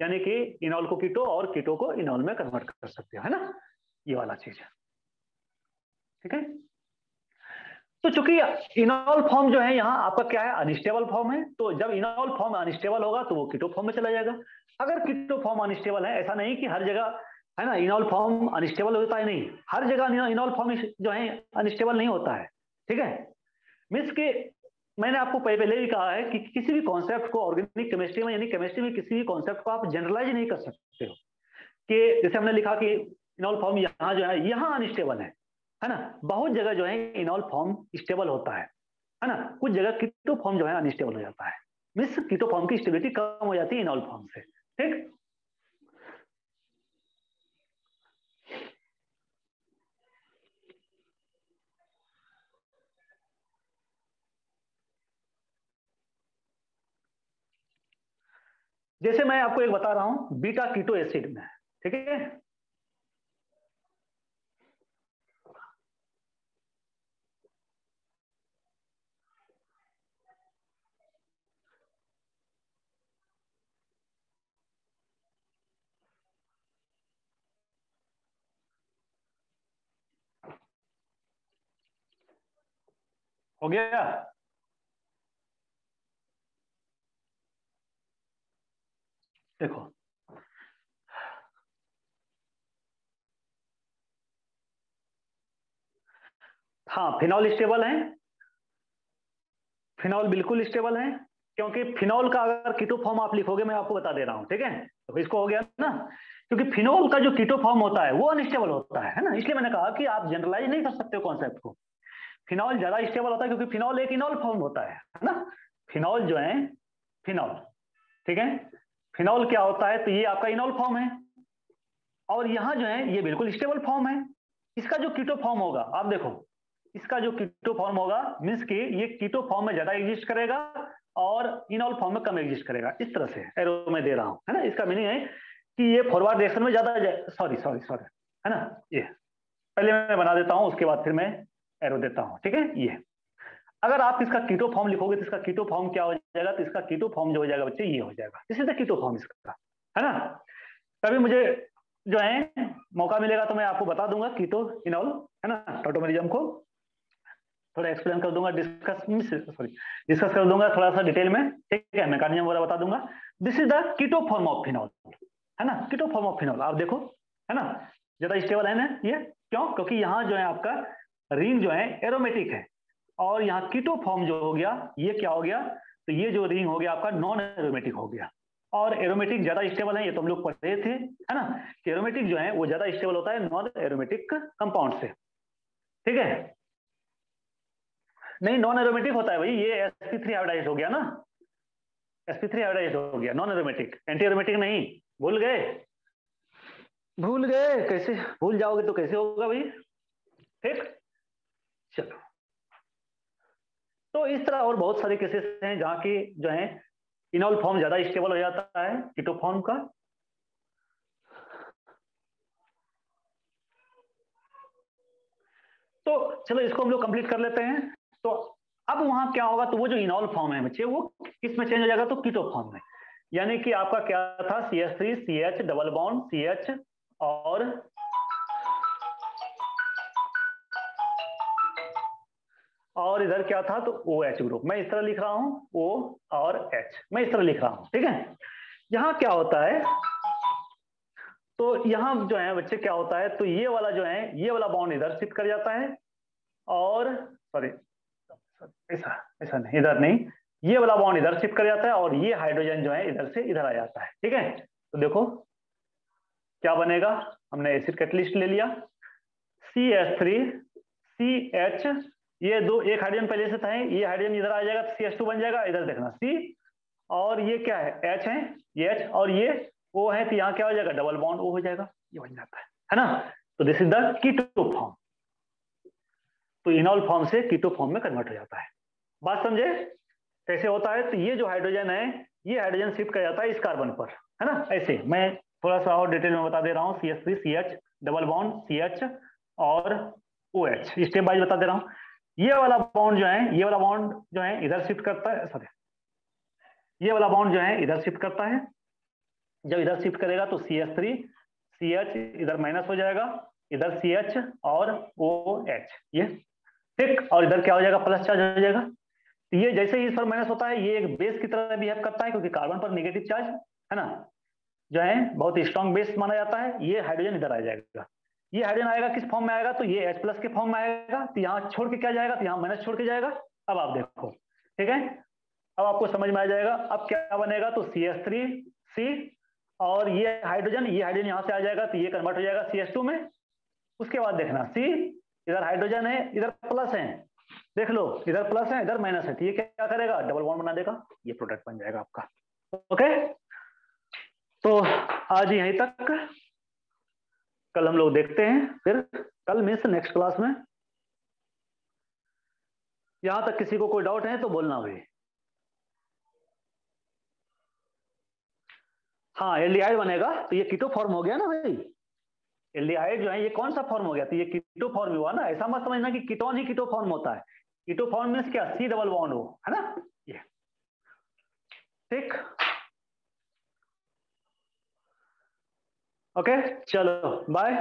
यानी कि इनॉल को कीटो और कीटो को इनॉल में कन्वर्ट कर सकते हो, है ना, ये वाला चीज है, ठीक है। तो चूंकि इनॉल फॉर्म जो है यहाँ आपका क्या है, अनस्टेबल फॉर्म है, तो जब इनॉल फॉर्म अनस्टेबल होगा तो वो कीटो फॉर्म में चला जाएगा। अगर कीटो फॉर्म अनस्टेबल है, ऐसा नहीं कि हर जगह है ना इनॉल फॉर्म अनस्टेबल होता है, नहीं, हर जगह इनॉल फॉर्म जो है अनस्टेबल नहीं होता है, ठीक है। मीन्स के मैंने आपको पहले भी कहा है कि किसी भी कॉन्सेप्ट को ऑर्गेनिक केमिस्ट्री में, यानी केमिस्ट्री में किसी भी कॉन्सेप्ट को आप जनरलाइज नहीं कर सकते हो कि जैसे हमने लिखा कि इनॉल फॉर्म यहाँ जो है यहाँ अनस्टेबल है ना। बहुत जगह जो है इनॉल फॉर्म स्टेबल होता है ना, कुछ जगह कीटो फॉर्म जो है अनस्टेबल हो जाता है। मीन्स कीटो फॉर्म की स्टेबिलिटी कम हो जाती है इनॉल फॉर्म से, ठीक। जैसे मैं आपको एक बता रहा हूं बीटा कीटो एसिड में, ठीक है। हो गया। देखो हाँ, फिनॉल स्टेबल है, फिनॉल बिल्कुल स्टेबल है, क्योंकि फिनॉल का अगर कीटो फॉर्म आप लिखोगे, मैं आपको बता दे रहा हूं, ठीक है, तो इसको हो गया ना। क्योंकि फिनॉल का जो कीटो फॉर्म होता है वो अनस्टेबल होता है ना, इसलिए मैंने कहा कि आप जनरलाइज नहीं कर सकते हो कॉन्सेप्ट को। फिनॉल ज्यादा स्टेबल होता है क्योंकि फिनॉल एक इनॉल फॉर्म होता है ना। फिनॉल जो है, फिनॉल, ठीक है, फिनॉल क्या होता है, तो ये आपका इनॉल फॉर्म है, और यहां जो है ये बिल्कुल स्टेबल फॉर्म है। इसका जो कीटो फॉर्म होगा, आप देखो, इसका जो कीटो फॉर्म होगा मीन्स कि ये कीटो फॉर्म में ज्यादा एग्जिस्ट करेगा और इनॉल फॉर्म में कम एग्जिस्ट करेगा। इस तरह से एरो में दे रहा हूं, है ना। इसका मीनिंग है कि ये फॉरवर्ड डायरेक्शन में ज्यादा, सॉरी सॉरी सॉरी, है ना, ये पहले मैं बना देता हूं, उसके बाद फिर मैं एरो देता हूं, ठीक है। ये अगर आप इसका कीटो फॉर्म लिखोगे तो इसका कीटो फॉर्म क्या हो जाएगा, तो इसका कीटो फॉर्म जो हो जाएगा बच्चे ये हो जाएगा, this is the keto form इसका, है ना। कभी मुझे जो है मौका मिलेगा तो मैं आपको बता दूंगा कीटो इनॉल, है ना, टॉटोमेरिज्म को थोड़ा एक्सप्लेन कर दूंगा, डिस्कस कर दूंगा थोड़ा सा डिटेल में, ठीक है, मैकेनिज्म वगैरह बता दूंगा। This is the keto form of phenol, है ना, कीटो फॉर्म ऑफ फिनॉल। आप देखो, है ना, ज्यादा स्टेबल है ना ये, क्यों, क्योंकि यहाँ जो है आपका रिंग जो है एरोमेटिक है, और यहाँ कीटो फॉर्म जो हो गया ये क्या हो गया, तो ये जो रिंग हो गया आपका नॉन एरोमेटिक हो गया। और एरोमेटिक ज्यादा स्टेबल है, ये तो हम लोग पढ़े थे, है ना, कि एरोमेटिक जो है वो ज्यादा स्टेबल होता है नॉन एरोमेटिक कंपाउंड से, ठीक है। नहीं, नॉन एरोमेटिक होता है भाई, ये sp3 हाइब्रिडाइज हो गया ना, sp3 हाइब्रिडाइज हो गया, नॉन एरोमेटिक, एंटी एरोमेटिक नहीं। भूल गए, भूल गए, कैसे भूल जाओगे तो कैसे होगा भाई, ठीक। चलो, तो इस तरह और बहुत सारे केसेस हैं जहां की जो है इनॉल फॉर्म ज्यादा स्टेबल हो जाता है कीटो फॉर्म का। तो चलो इसको हम लोग कंप्लीट कर लेते हैं। तो अब वहां क्या होगा, तो वो जो इनॉल फॉर्म है बच्चे वो किस में चेंज हो जाएगा, तो कीटो फॉर्म में। यानी कि आपका क्या था, CH3 CH double bond CH, और इधर क्या था, तो OH ग्रुप। मैं इस तरह लिख रहा हूं, O और H, मैं इस तरह लिख रहा हूं, ठीक है। यहां क्या होता है, तो यहां जो है बच्चे क्या होता है, तो ये वाला जो है ये वाला बॉन्ड इधर शिफ्ट कर जाता है, और सॉरी ऐसा ऐसा नहीं, इधर नहीं, ये वाला बॉन्ड इधर शिफ्ट कर जाता है और ये हाइड्रोजन जो है इधर से इधर आ जाता है। ठीक है, तो देखो क्या बनेगा, हमने एसिड कैटलिस्ट ले लिया, CH3CH, ये दो, एक हाइड्रोजन पहले से था, ये हाइड्रोजन इधर आ जाएगा तो CH2 बन जाएगा, इधर देखना C, और ये क्या है H है, ये H और ये O है, तो यहाँ क्या हो जाएगा, डबल बॉन्ड O हो जाएगा, ये बन जाता है ना। तो this is the keto form. तो इनॉल फॉर्म से कीटो फॉर्म में कन्वर्ट हो जाता है। बात समझे कैसे होता है? तो ये जो हाइड्रोजन है, ये हाइड्रोजन शिफ्ट कर जाता है इस कार्बन पर, है ना। ऐसे मैं थोड़ा सा और डिटेल में बता दे रहा हूँ, CH3CH डबल बॉन्ड CH और OH, स्टेप बाइज बता दे रहा हूँ। ये वाला बॉन्ड जो है, ये वाला बॉन्ड जो है इधर शिफ्ट करता है, सॉरी, ये वाला बॉन्ड जो है इधर शिफ्ट करता है। जब इधर शिफ्ट करेगा तो CH3CH इधर माइनस हो जाएगा, इधर CH और OH, ये ठीक, और इधर क्या हो जाएगा, प्लस चार्ज हो जाएगा। तो ये जैसे ही इस पर माइनस होता है, ये एक बेस की तरह बिहेव करता है, क्योंकि कार्बन पर नेगेटिव चार्ज है ना, जो है बहुत स्ट्रॉन्ग बेस माना जाता है। ये हाइड्रोजन इधर आ जाएगा, ये हाइड्रोजन आएगा किस फॉर्म में आएगा, तो ये H+ के फॉर्म में आएगा, तो यहाँ छोड़ के क्या जाएगा, तो यहाँ माइनस छोड़ के जाएगा। अब आप देखो, ठीक है, अब आपको समझ में आ जाएगा। अब क्या बनेगा, तो CH3C, और ये हाइड्रोजन यहाँ से आ जाएगा, तो ये कन्वर्ट हो जाएगा CH2 में। उसके बाद देखना C, इधर हाइड्रोजन है, इधर प्लस है, देख लो, इधर प्लस है, इधर माइनस है, तो ये क्या करेगा, डबल बॉन्ड बना देगा, ये प्रोडक्ट बन जाएगा आपका। ओके, तो आज यहीं तक, कल हम लोग देखते हैं, फिर कल मीन्स नेक्स्ट क्लास में। यहां तक किसी को कोई डाउट है तो बोलना भाई। हाँ, एल्डिहाइड बनेगा, तो ये कीटो फॉर्म हो गया ना भाई। एल्डिहाइड जो है ये कौन सा फॉर्म हो गया, तो ये कीटो फॉर्म हुआ ना। ऐसा मत समझना कि कीटोन ही कीटो फॉर्म होता है। कीटो फॉर्म मीन्स क्या, C डबल बॉन्ड हो, है ना, ये ठीक। ओके, चलो बाय।